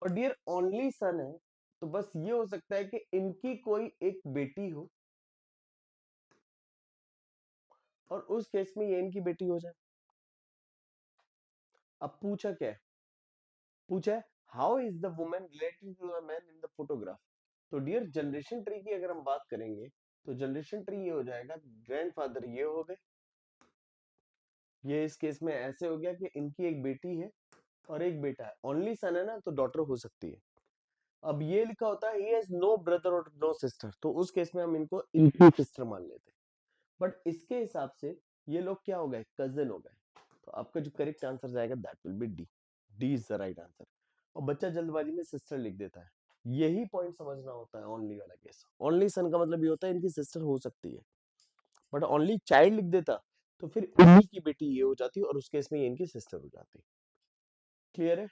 और डियर ओनली सन है, तो बस ये हो सकता है कि इनकी कोई एक बेटी हो, और उस केस में ये इनकी बेटी हो जाए। अब पूछा क्या है? पूछा है how is the woman related to the man in the photograph. तो डियर जनरेशन ट्री की अगर हम बात करेंगे, तो जनरेशन ट्री ये हो जाएगा, ग्रैंडफादर ये हो गए, ये इस केस में ऐसे हो गया कि इनकी एक बेटी है और एक बेटा है, ओनली सन है ना, तो डॉटर हो सकती है। अब ये लिखा होता है ही हैज नो ब्रदर और नो सिस्टर, तो उस केस में हम इनको इनकी सिस्टर मान लेते हैं। बट इसके हिसाब से ये लोग क्या हो गए? कजिन हो गए। तो आपका जो करेक्ट आंसर जाएगा that will be D. D is the right answer. और बच्चा जल्दबाजी में सिस्टर लिख देता है, यही पॉइंट समझना होता है ओनली वाला केस। ओनली सन का मतलब ये होता है इनकी सिस्टर हो सकती है, बट ओनली चाइल्ड लिख देता तो फिर इन्हीं की बेटी ये हो जाती और उस केस में ये इनकी सिस्टर हो जाती। क्लियर है?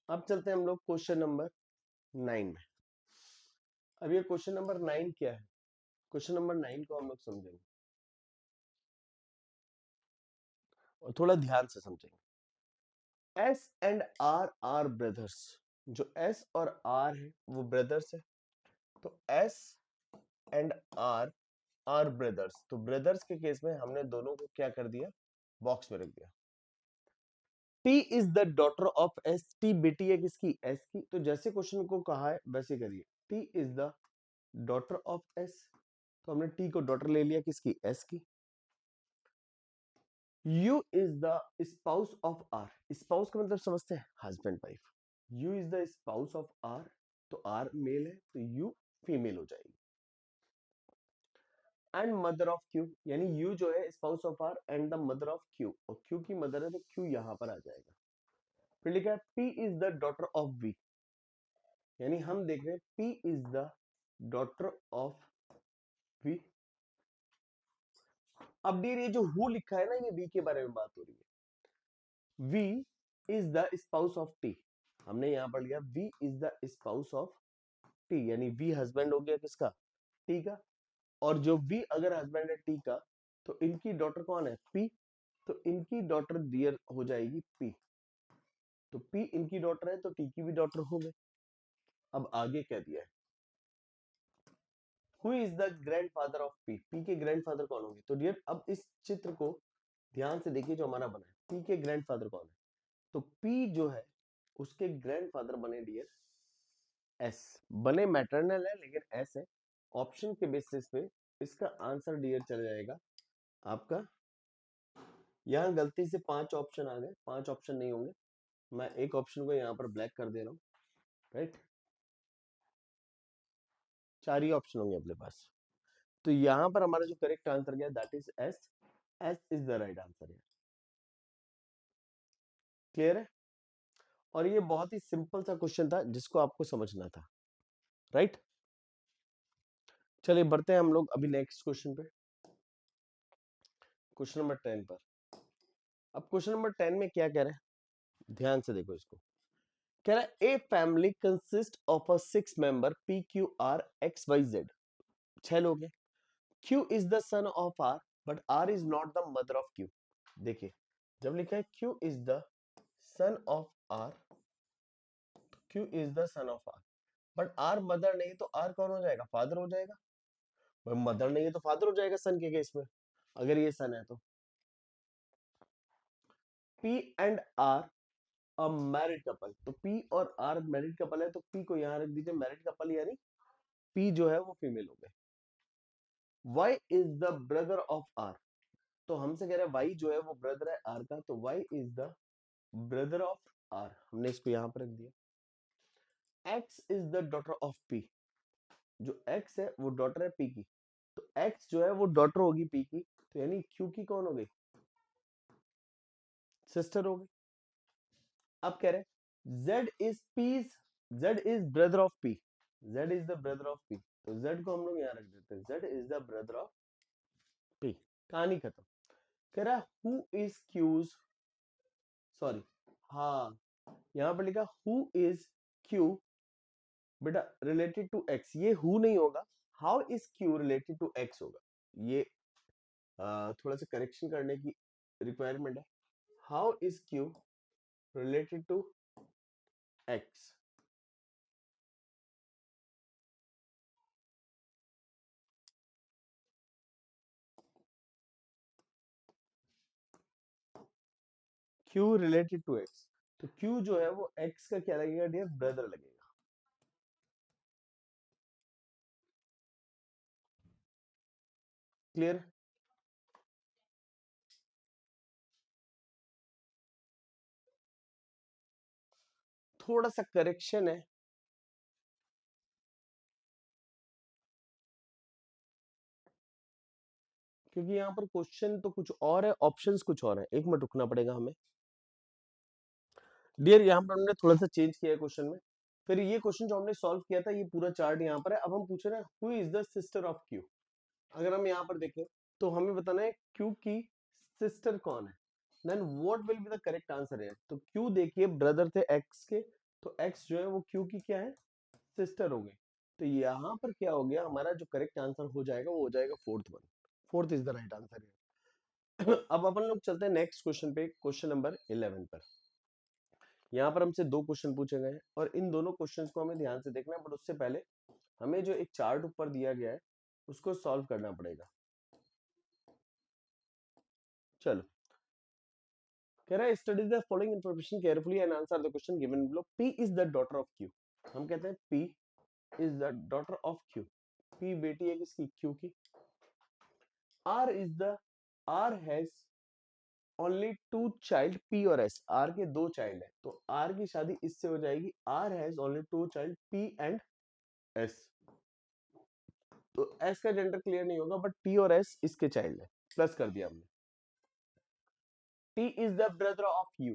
अब चलते हैं हम लोग क्वेश्चन नंबर 9 में। अब ये क्वेश्चन नंबर 9 क्या है? क्वेश्चन नंबर 9 को हम लोग समझेंगे और थोड़ा ध्यान से समझेंगे। S and R are brothers, जो एस और आर है वो ब्रदर्स है, तो S and R are brothers, तो ब्रदर्स के केस में हमने दोनों को क्या कर दिया? बॉक्स में रख दिया। T is the daughter of S, T बेटी है किसकी? एस की। तो जैसे क्वेश्चन को कहा है वैसे करिए, T is the daughter of S, तो हमने टी को डॉटर ले लिया किसकी? एस की। U is the spouse of R, spouse का मतलब समझते हैं? Husband wife. U is the spouse of R, तो आर मेल है तो यू फीमेल हो जाएगी। एंड मदर ऑफ क्यू, यानी यू जो है spouse of R and the mother of Q, और क्यू की मदर है तो क्यू यहां पर आ जाएगा। फिर लिखा है P is the daughter of V, यानी हम देख रहे हैं P is the daughter of V. अब डियर ये जो हु लिखा है ना, ये वी के बारे में बात हो रही है। V is the spouse of T, हमने यहां पर लिया V is the spouse of T, यानी वी हस्बैंड हो गया किसका? टी का। और जो वी अगर हस्बैंड है टी का, तो इनकी डॉटर कौन है? पी, तो इनकी डॉटर डियर हो जाएगी पी, तो पी इनकी डॉटर है तो टी की भी डॉटर हो गई। अब आगे क्या दिया है? Who is the grandfather of P, P के ग्रैंडफादर कौन होंगे? तो डियर अब इस चित्र को ध्यान से देखिए जो हमारा बना है, पी के ग्रैंडफादर कौन है? तो पी जो है उसके ग्रैंडफादर बने डियर एस, बने मैटरनल है लेकिन एस है। ऑप्शन के बेसिस पे इसका आंसर डियर चला जाएगा आपका, यहाँ गलती से 5 ऑप्शन आ गए, 5 ऑप्शन नहीं होंगे, मैं एक ऑप्शन को यहाँ पर ब्लैक कर दे रहा हूँ, राइट? 4 ही ऑप्शन होंगे अपने पास, तो यहाँ पर हमारा जो करेक्ट आंसर गया that is S, S is the right answer है। क्लियर है? और ये बहुत ही सिंपल सा क्वेश्चन था जिसको आपको समझना था, राइट? चलिए बढ़ते हैं हम लोग अभी नेक्स्ट क्वेश्चन पे, क्वेश्चन नंबर 10 पर। अब क्वेश्चन नंबर 10 में क्या कह रहे हैं? ध्यान से देखो इसको। कह रहा है a family consist of a 6 member P Q R X Y Z, 6 लोग हैं। Q is the son of R but R is not the mother of Q। देखिए जब लिखा है Q is the son of R, Q is the son of R but R mother नहीं, तो R कौन हो जाएगा? फादर हो जाएगा। मदर नहीं है तो फादर हो जाएगा सन के केस में, अगर ये सन है तो। P and R a married couple, तो P और R मैरिड कपल है, तो P को यहाँ रख दीजिए मैरिड कपल, यानी P जो है वो फीमेल हो गए। Y is the brother of R, तो हमसे कह रहे हैं Y जो है वो ब्रदर है R का, तो Y is the brother of R, हमने इसको यहां पर रख दिया। X is the daughter of P, जो X है वो डॉटर है P की, तो X जो है वो डॉटर होगी P की, तो यानी Q की कौन हो गई? सिस्टर हो गई। अब कह रहे हैं Z is P's, Z is brother of P, Z is the brother of P, तो Z को हम लोग यहां रख देते हैं, Z is the brother of P। कहानी खत्म। कह रहा है हु इज Q's, सॉरी, हाँ यहां पर लिखा हु इज Q बेटा रिलेटेड टू एक्स, ये हु नहीं होगा, how is Q related to X होगा। ये थोड़ा सा करेक्शन करने की रिक्वायरमेंट है। How is Q related to X, Q related to X, तो क्यू जो है वो एक्स का क्या लगेगा डियर? ब्रदर लगेगा। क्लियर? थोड़ा सा करेक्शन है, क्योंकि यहाँ पर क्वेश्चन तो कुछ और है, ऑप्शंस कुछ और है। एक मिनट रुकना पड़ेगा हमें डियर, यहाँ पर हमने थोड़ा सा चेंज किया है क्वेश्चन में। फिर ये क्वेश्चन जो हमने सॉल्व किया था, ये पूरा चार्ट यहाँ पर है। अब हम पूछ रहे हैं who is the sister of Q. अगर हम यहाँ पर देखें तो हमें बताना है क्यू की सिस्टर कौन है, then what will be the correct answer है। तो क्यू देखिए ब्रदर थे एक्स के, तो एक्स जो है वो क्यू की क्या है? सिस्टर हो गई। तो यहाँ पर क्या हो गया, हमारा जो करेक्ट आंसर हो जाएगा वो हो जाएगा fourth one. Fourth is the right answer है। अब अपन लोग चलते हैं नेक्स्ट क्वेश्चन पे, क्वेश्चन नंबर 11 पर। यहाँ पर हमसे 2 क्वेश्चन पूछे गए हैं और इन दोनों क्वेश्चंस को हमें ध्यान से देखना है, बट उससे पहले हमें जो एक चार्ट ऊपर दिया गया है उसको सॉल्व करना पड़ेगा। चलो, कह रहा है study the following information carefully and answer the question given below. P is the daughter of Q, हम कहते हैं P is the daughter of Q, P बेटी है किसकी? क्यू की। R is the, R has only 2 child, P और एस, आर के 2 चाइल्ड है, तो आर की शादी इससे हो जाएगी। R has only 2 child P and S, तो एस का जेंडर क्लियर नहीं होगा, बट पी और एस इसके चाइल्ड है, प्लस कर दिया हमने। T is the brother of U,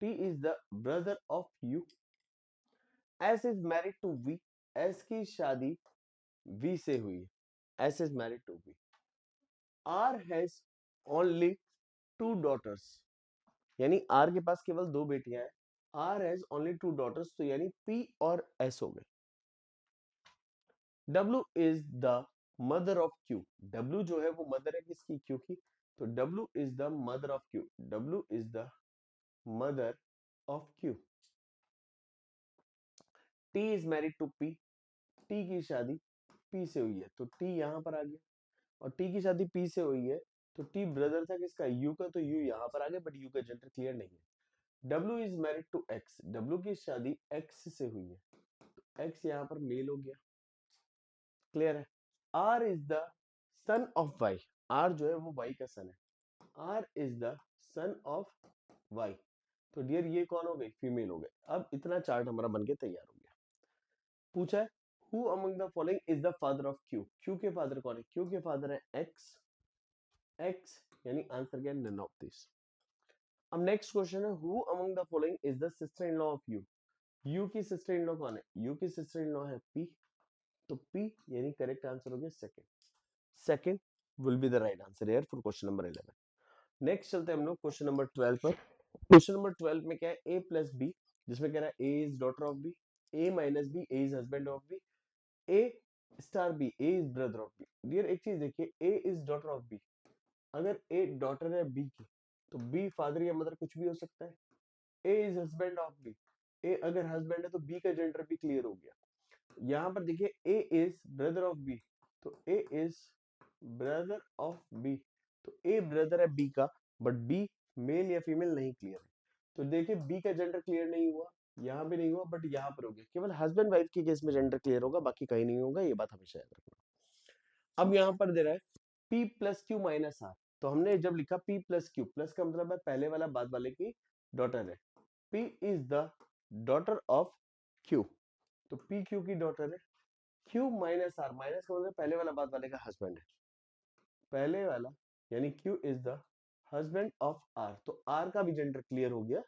T is the brother of U. S is married to V, S की शादी वी से हुई है, S is married to V. R has only 2 daughters, यानी आर के पास केवल 2 बेटियां हैं। आर हैज ओनली 2 डॉटर्स, तो यानी पी और एस हो गए। W is the mother of Q, W जो है वो मदर है किसकी? क्यू की, तो W is the mother of Q, W is the mother of Q. T is married to P, T की शादी पी से हुई है, तो टी यहां पर आ गया, और टी की शादी पी से हुई है, तो टी ब्रदर था किसका? यू का, तो यू यहां पर आ गया, बट यू का जेंडर क्लियर नहीं है। W is married to X, W की शादी एक्स से हुई है, तो एक्स यहां पर मेल हो गया। क्लियर है? R is the son of Y, R जो है वो वाई का सन है, R is the son of Y, तो डियर ये कौन हो गई? फीमेल हो गए। अब इतना चार्ट हमारा बनके तैयार हो गया। पूछा है who among the following is the father of Q, Q के फादर कौन है? क्यू के फादर है एक्स, एक्स यानी आंसर क्या? None of this. अब नेक्स्ट क्वेश्चन है who among the following is the sister in law of U, U की सिस्टर इन लॉ कौन है? यू की सिस्टर इन लॉ है पी, तो पी यानी करेक्ट आंसर हो गया second, second will be the right answer here for question number 11। Next चलते हैं हम लोग क्वेश्चन नंबर 12 पर। क्वेश्चन नंबर 12 में क्या है, ए प्लस बी, जिसमें कह रहा है A is daughter of B, A minus B, A is husband of B, A star B, A is brother of B. Dear एक चीज देखिए, A is daughter of B, अगर ए डॉटर है बी की, तो बी फादर या मदर कुछ भी हो सकता है। A is husband of B, ए अगर हस्बैंड है तो बी का जेंडर भी क्लियर हो गया। यहाँ पर देखिए A is brother of B, तो ए इज ब्रदर ऑफ बी, तो ए ब्रदर है बी का, बट बी मेल या फीमेल नहीं क्लियर है। तो देखिए बी का जेंडर क्लियर नहीं हुआ, यहाँ भी नहीं हुआ, बट यहाँ पर हो गया। केवल हस्बैंड वाइफ के केस में जेंडर क्लियर होगा, बाकी कहीं नहीं होगा, ये बात हमेशा याद रखना। अब यहाँ पर दे रहा है P plus Q minus R, तो हमने जब लिखा P प्लस क्यू, प्लस का मतलब है पहले वाला बाद वाले की डॉटर है, P is the daughter of Q, तो P Q की डॉटर है, Q माइनस आर, माइनस का मतलब पहले वाला बाद वाले का हस्बैंड है, पहले वाला यानी Q is the husband of R, तो R का भी जेंडर क्लियर हो गया।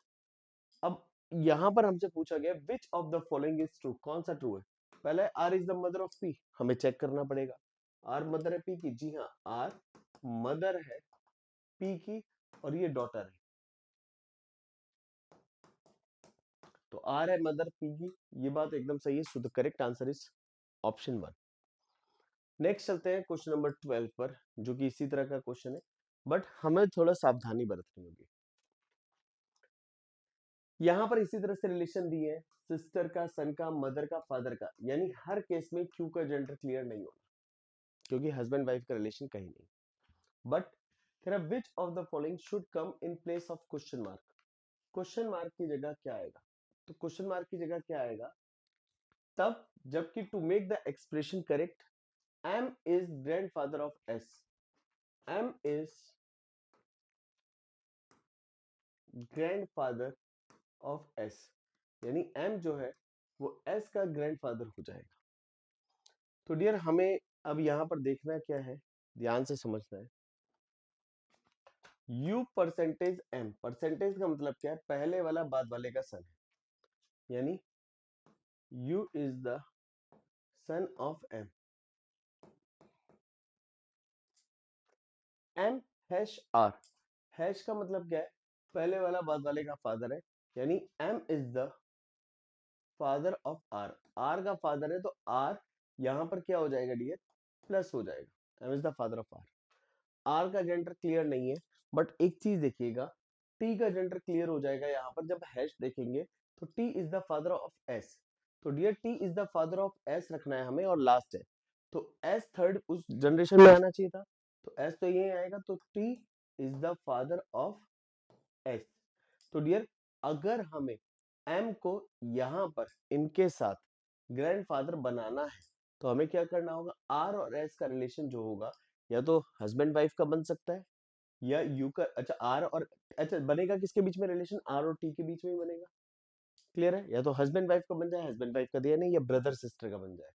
अब यहाँ पर हमसे पूछा गया which of the following is true, कौन सा ट्रू है। पहले R is the mother of P, हमें चेक करना पड़ेगा, आर मदर है पी की, जी हाँ आर मदर है पी की, और ये डॉटर है, तो आर है मदर पी की, ये बात एकदम सही है। सो the correct answer is option 1। Next चलते हैं क्वेश्चन नंबर 12 पर, जो कि इसी तरह का क्वेश्चन है, बट हमें थोड़ा सावधानी बरतनी होगी। यहाँ पर इसी तरह से रिलेशन दिए हैं, सिस्टर का, सन का, मदर का, फादर का, यानी हर केस में क्यू का जेंडर क्लियर नहीं होना, क्योंकि हस्बैंड वाइफ का रिलेशन कहीं नहीं। बट तेरा विच of the following should come in place of question mark, question mark की जगह क्या आएगा, तो क्वेश्चन मार्क की जगह क्या आएगा तब जबकि to make the expression correct, M is grandfather of S, M is grandfather of S, यानी एम जो है वो एस का ग्रैंडफादर हो जाएगा। तो डियर हमें अब यहां पर देखना क्या है, ध्यान से समझना है। U परसेंटेज M, परसेंटेज का मतलब क्या है, पहले वाला बाद वाले का सन है, यानी U is the son of M, M hash R, hash का मतलब क्या है, पहले वाला बाद वाले का फादर है, यानी M is the father of R, R का फादर है, तो R यहां पर क्या हो जाएगा डियर, प्लस हो जाएगा, M is the father of R। R का जेंडर क्लियर नहीं है, बट एक चीज देखिएगा, टी का जेंडर क्लियर हो जाएगा यहाँ पर जब हैश देखेंगे, तो T is the father of S, तो dear T is the father of S रखना है हमें, और लास्ट है, तो एस थर्ड उस जनरेशन में आना चाहिए था, तो एस तो ये आएगा, तो T is the father of S. तो डियर अगर हमें एम को यहाँ पर इनके साथ ग्रैंडफादर बनाना है, तो हमें क्या करना होगा, आर और एस का रिलेशन जो होगा या तो हस्बैंड वाइफ का बन सकता है, या यू का, अच्छा आर और, अच्छा बनेगा किसके बीच में रिलेशन, आर और टी के बीच में ही बनेगा, क्लियर है, या तो हस्बैंड वाइफ का बन जाए, हस्बैंड वाइफ का दिया नहीं, या ब्रदर सिस्टर का बन जाए।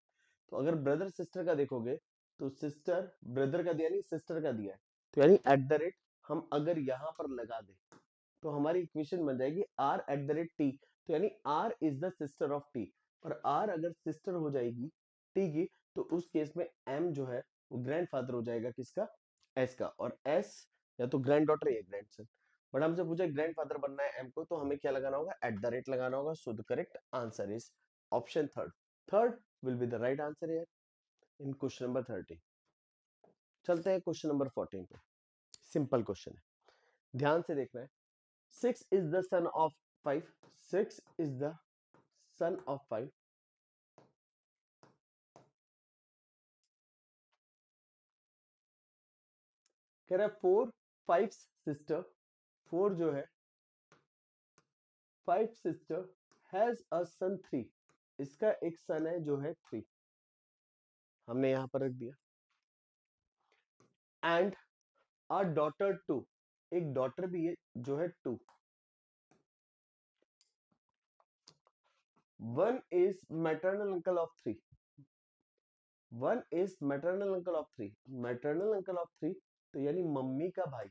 तो अगर ब्रदर सिस्टर का देखोगे, तो सिस्टर ब्रदर का दिया नहीं, सिस्टर का दिया है, तो यानी एट द रेट हम अगर यहाँ पर लगा दे, तो हमारी इक्वेशन बन जाएगी R at the rate T, तो यानी R is the sister of T, और आर अगर सिस्टर हो जाएगी टी की, तो उस केस में एम जो है वो ग्रैंडफादर हो जाएगा किसका, एस का, और एस या तो ग्रैंड डॉटर या ग्रैंड सन। बट हमसे पूछा ग्रैंडफादर बनना है एम को, तो हमें क्या लगाना होगा, एट द रेट लगाना होगा। सो the correct answer is option third, third will be the right answer here in question number 13। चलते हैं क्वेश्चन नंबर 14 पे, सिंपल क्वेश्चन है, ध्यान से देखना है। 6 is the son of 5, 6 is the son of 5, कह रहा है 4 5 सिस्टर, 4 जो है 5 सिस्टर हैज अ सन 3, इसका एक सन है जो है 3, हमने यहां पर रख दिया, एंड अ डॉटर 2, एक डॉटर भी है जो है 2, one is maternal uncle of 3, one is maternal uncle of 3, maternal uncle of 3 तो यानी मम्मी का भाई,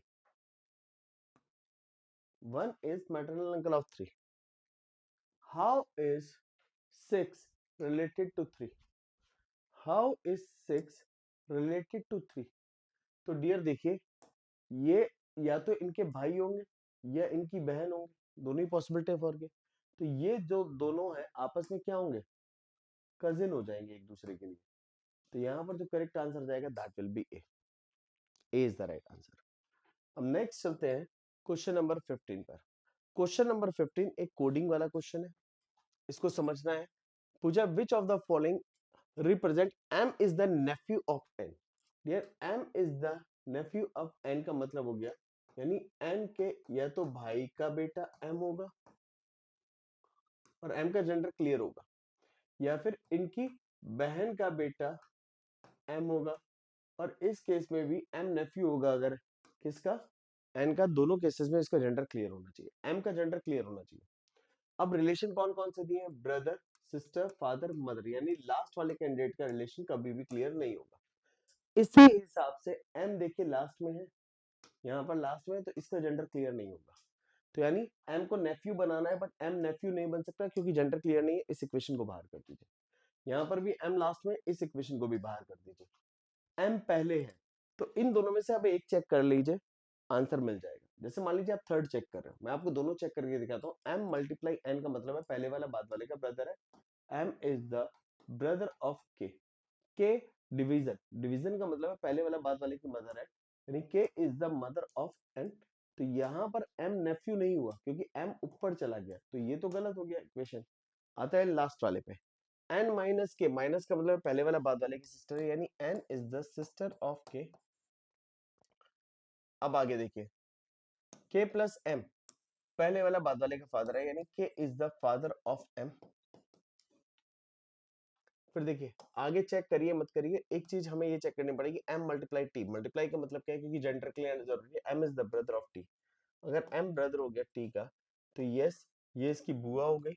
one is maternal uncle of 3, how is 6 related to 3, how is 6 related to 3, तो डियर देखिए ये या तो इनके भाई होंगे या इनकी बहन होंगे, दोनों ही पॉसिबिलिटी फॉर के। तो ये जो दोनों है आपस में क्या होंगे, कजिन हो जाएंगे एक दूसरे के लिए। तो यहाँ पर जो करेक्ट आंसर जाएगा that will be A. A is the right answer. अब नेक्स्ट चलते हैं क्वेश्चन नंबर 15 पर। क्वेश्चन नंबर 15 एक कोडिंग वाला क्वेश्चन है, इसको समझना है। पूछा which of the following represent m is the nephew of n। Dear m is the nephew of n का मतलब हो गया यानी n के या तो भाई का बेटा m होगा और m का जेंडर क्लियर होगा, या फिर इनकी बहन का बेटा m होगा, और इस केस में भी m नेफ्यू होगा। अगर किसका, n का, दोनों केसेस में इसका जेंडर क्लियर होना चाहिए, m का जेंडर क्लियर होना चाहिए। अब रिलेशन कौन कौन से दिए हैं, ब्रदर, सिस्टर, फादर, मदर, यानी लास्ट वाले कैंडिडेट का रिलेशन कभी भी क्लियर नहीं होगा। इसी हिसाब से m देखिए लास्ट में है, यहाँ पर लास्ट में है, तो इसका जेंडर क्लियर नहीं होगा। तो यानी m को नेफ्यू बनाना है, बट m नेफ्यू नहीं बन सकता क्योंकि जेंडर क्लियर नहीं है। इस इक्वेशन को बाहर कर दीजिए। यहाँ पर भी m लास्ट में, इस इक्वेशन को भी बाहर कर दीजिए। m पहले है तो इन दोनों में से आप एक चेक कर लीजिए, आंसर मिल जाएगा। जैसे मान लीजिए आप थर्ड चेक कर रहे हो, मैं आपको दोनों चेक करके दिखाता हूँ। m मल्टीप्लाई n का मतलब है पहले वाला बाद वाले का ब्रदर है। m is the brother of k। k division, division का मतलब है पहले वाला बाद वाले की मदर है, यानी k is the mother of n। तो यहाँ पर m नेफ्यू नहीं हुआ क्योंकि m ऊपर चला गया, तो ये तो गलत हो गया इक्वेशन। आता है लास्ट वाले पे, n माइनस के, माइनस का मतलब पहले वाला बाद वाले की सिस्टर है, यानी n is the sister of k। अब आगे देखिए, k प्लस m पहले वाला बाद वाले का फादर है, यानी k is the father of m। फिर देखिए आगे चेक करिए मत करिए, एक चीज हमें ये चेक करनी पड़ेगी, m मल्टीप्लाई t। मल्टीप्लाई का मतलब क्या है, क्योंकि जेंडर क्लियर जरूरी है। m is the brother of t। अगर m ब्रदर हो गया t का, तो यस ये इसकी बुआ हो गई,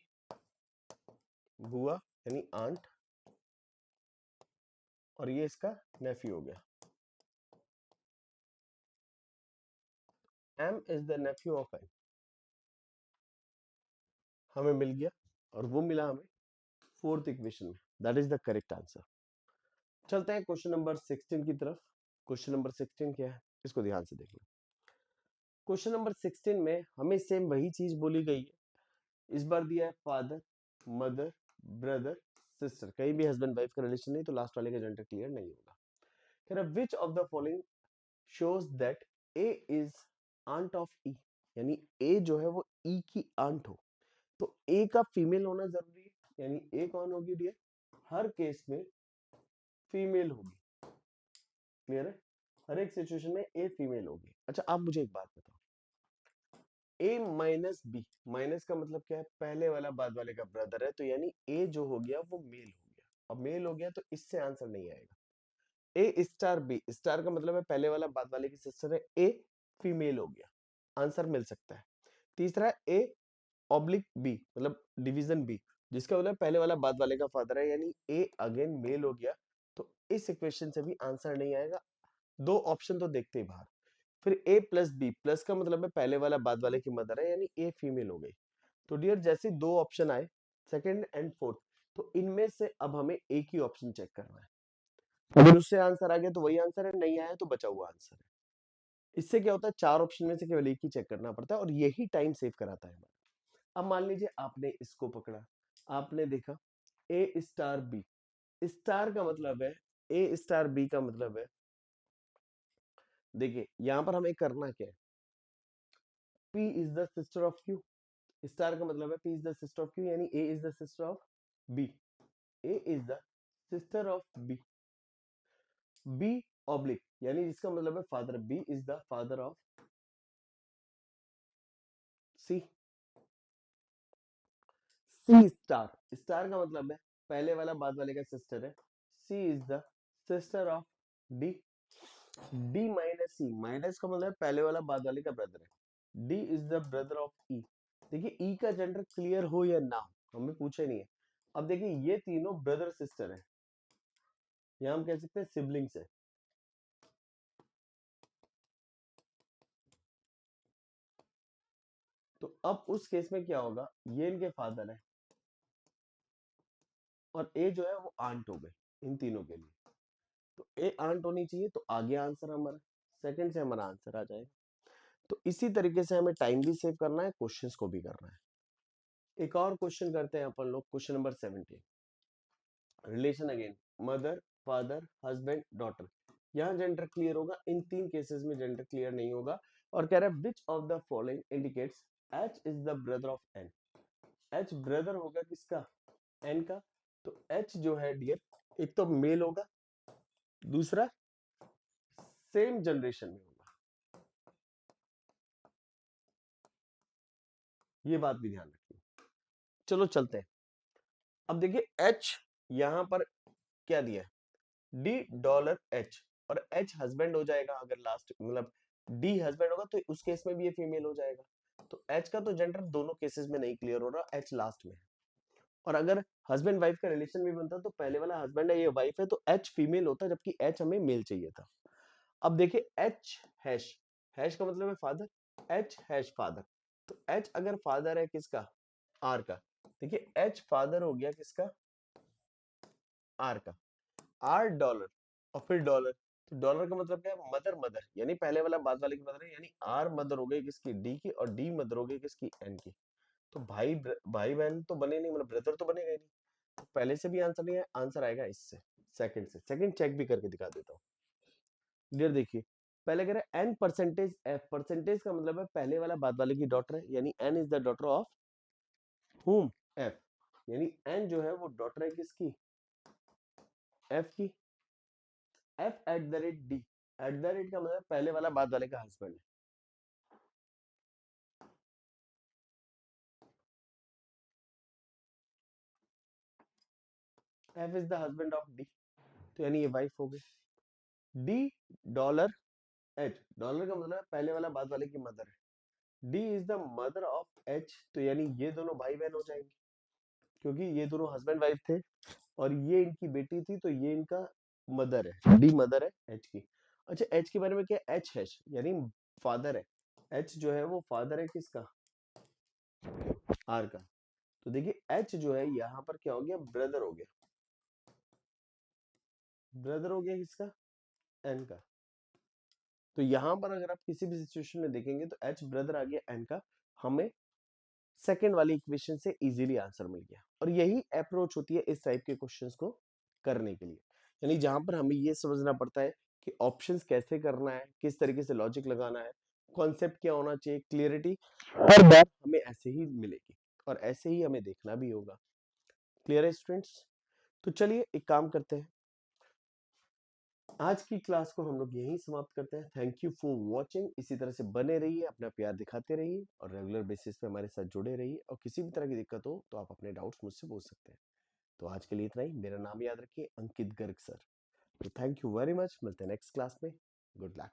बुआ यानी आंट, और ये इसका नेफ्यू हो गया। m is the nephew of n, हमें मिल गया, और वो मिला हमें फोर्थ इक्वेशन में। That is the correct answer. चलते हैं क्वेश्चन नंबर 16 की तरफ। क्वेश्चन नंबर 16 क्या है, इसको ध्यान से देख लो। क्वेश्चन नंबर 16 में हमें सेम वही चीज बोली गई है। इस बार दिया है फादर, मदर, ब्रदर, सिस्टर, कहीं भी हस्बैंड वाइफ का रिलेशन नहीं, तो लास्ट वाले का जेंडर क्लियर नहीं होगा। कह रहा which of the following shows that A is aunt of E, यानी ए जो है वो ई की आंट हो। तो ए का फीमेल होना जरूरी है, यानी ए कौन होगी डियर, हर केस में फीमेल होगी। क्लियर है, हर एक सिचुएशन में ए फीमेल होगी। अच्छा आप मुझे एक बात बताओ, ए माइनस बी, माइनस का मतलब क्या है, पहले वाला बाद वाले का ब्रदर है, तो यानी ए जो हो गया वो मेल हो गया। अब मेल हो गया तो इससे आंसर नहीं आएगा। ए स्टार बी, स्टार का मतलब है पहले वाला बाद वाले की सिस्टर है, ए फीमेल हो गया, आंसर मिल सकता है। तीसरा ए ऑब्लिक बी, मतलब डिवीजन बी, जिसका मतलब पहले वाला बाद वाले का फादर है, यानी ए अगेन मेल हो गया, तो इस इक्वेशन से भी आंसर नहीं आएगा। दो ऑप्शन तो देखते ही बाहर। फिर ए प्लस बी, प्लस का मतलब है पहले वाला बाद वाले की मदर है, यानी ए फीमेल हो गई। तो डियर जैसे दो ऑप्शन आए, सेकंड एंड फोर्थ, तो इनमें से अब हमें एक ही ऑप्शन चेक करना है। अगर उससे आंसर आ गया तो वही आंसर है, नहीं आया तो बचा हुआ आंसर है। इससे क्या होता है, चार ऑप्शन में से केवल एक ही चेक करना पड़ता है, और यही टाइम सेव कराता है हमारा। अब मान लीजिए आपने इसको पकड़ा, आपने देखा ए स्टार बी, स्टार का मतलब है, ए स्टार बी का मतलब है, देखिए यहां पर हमें करना क्या है, P is the sister of Q। Star का मतलब है P is the sister of Q, यानी A is the sister of B। A is the sister of B। B oblique, यानी जिसका मतलब है father, B is the father of C। C star, star का मतलब है पहले वाला बाद वाले का सिस्टर है, C is the sister of D। D minus C, minus का मतलब है पहले वाला बाद वाले का ब्रदर है, D is the brother of E। देखिए E का जेंडर क्लियर हो या ना हो, हमें पूछे नहीं है। अब देखिए ये तीनों ब्रदर सिस्टर है, यहाँ हम कह सकते हैं सिबलिंग्स है। तो अब उस केस में क्या होगा, ये इनके फादर है और ए जो है वो आंट हो गई इन तीनों के लिए। तो ए आंट होनी चाहिए, तो आगे आंसर हमारा सेकंड से हमारा आंसर आ जाएगा। तो इसी तरीके से हमें टाइम भी सेव करना है, क्वेश्चंस को भी करना है। एक और क्वेश्चन करते हैं अपन लोग, question number 17। Relation again, mother, father, husband, daughter. यहाँ जेंडर क्लियर होगा, इन तीन केसेस में जेंडर क्लियर नहीं होगा। और कह रहा है which of the following indicates H is the brother of N. H brother होगा किसका? एन का। तो एच जो है डियर, एक तो मेल होगा, दूसरा सेम जनरेशन में होगा। ये बात भी ध्यान रखिए। चलो चलते हैं। अब देखिए एच यहां पर क्या दिया है, डी डॉलर एच, और एच हस्बैंड हो जाएगा अगर लास्ट मतलब डी हस्बैंड होगा तो उस केस में भी ये फीमेल हो जाएगा। तो एच का तो जेंडर दोनों केसेस में नहीं क्लियर हो रहा, एच लास्ट में है। और अगर हस्बैंड वाइफ का रिलेशन भी बनता तो पहले वाला हस्बैंड है, ये वाइफ है, तो एच फीमेल होता जबकि एच हमें मेल चाहिए था। अब देखिए एच हैश, हैश का मतलब है फादर, एच हैश फादर। तो एच अगर फादर है किसका? आर का। देखिए एच फादर हो गया किसका? आर का। आर डॉलर और फिर डॉलर, तो डॉलर का मतलब क्या है? मदर मदर, यानी पहले वाला बाद वाले की मदर है, यानी आर मदर हो गई किसकी? डी की, और डी मदर हो गई किसकी? एन की। तो भाई बहन तो बने नहीं, मतलब ब्रदर तो बनेगा ही नहीं। तो पहले से भी आंसर नहीं है, आंसर आएगा इससे, सेकंड से। सेकंड चेक भी करके दिखा देता हूँ। डियर देखिए, पहले कह रहे हैं एन परसेंटेज एफ, परसेंटेज का मतलब है पहले वाला बाद वाले की डॉटर है, यानी N is the daughter of whom? F. यानी एन जो है वो डॉटर है किसकी? एफ की। F at the rate D, at the rate का मतलब पहले वाला बाद वाले का हस्बैंड है। F is the husband of D, तो यानी ये वाइफ हो गई। डी डॉलर एच, डॉलर का मतलब है पहले वाला बाद वाले की मदर है। D is the mother of H, तो यानी ये दोनों भाई बहन हो जाएंगे, क्योंकि ये दोनों हस्बैंड वाइफ थे और ये इनकी बेटी थी, तो ये इनका मदर है, डी मदर है एच की। अच्छा एच के बारे में क्या? एच हैश यानी फादर है। एच जो है वो फादर है किसका? आर का। तो देखिए एच जो है यहाँ पर क्या हो गया? ब्रदर हो गया। ब्रदर हो गया किसका? एन का। तो यहाँ पर अगर आप किसी भी सिचुएशन में देखेंगे तो एच ब्रदर आ गया एन का, हमें सेकंड वाली इक्वेशन से इजीली आंसर मिल गया। और यही अप्रोच होती है इस टाइप के क्वेश्चंस को करने के लिए, यानी जहां पर हमें ये समझना पड़ता है कि ऑप्शंस कैसे करना है, किस तरीके से लॉजिक लगाना है, कॉन्सेप्ट क्या होना चाहिए, क्लियरिटी हर बार हमें ऐसे ही मिलेगी और ऐसे ही हमें देखना भी होगा। क्लियर है स्टूडेंट्स? तो चलिए एक काम करते हैं, आज की क्लास को हम लोग यहीं समाप्त करते हैं। Thank you for watching. इसी तरह से बने रहिए, अपना प्यार दिखाते रहिए और रेगुलर बेसिस पे हमारे साथ जुड़े रहिए। और किसी भी तरह की दिक्कत हो तो आप अपने डाउट्स मुझसे पूछ सकते हैं। तो आज के लिए इतना ही। मेरा नाम याद रखिए, अंकित गर्ग सर। तो थैंक यू वेरी मच, मिलते हैं नेक्स्ट क्लास में। Good luck.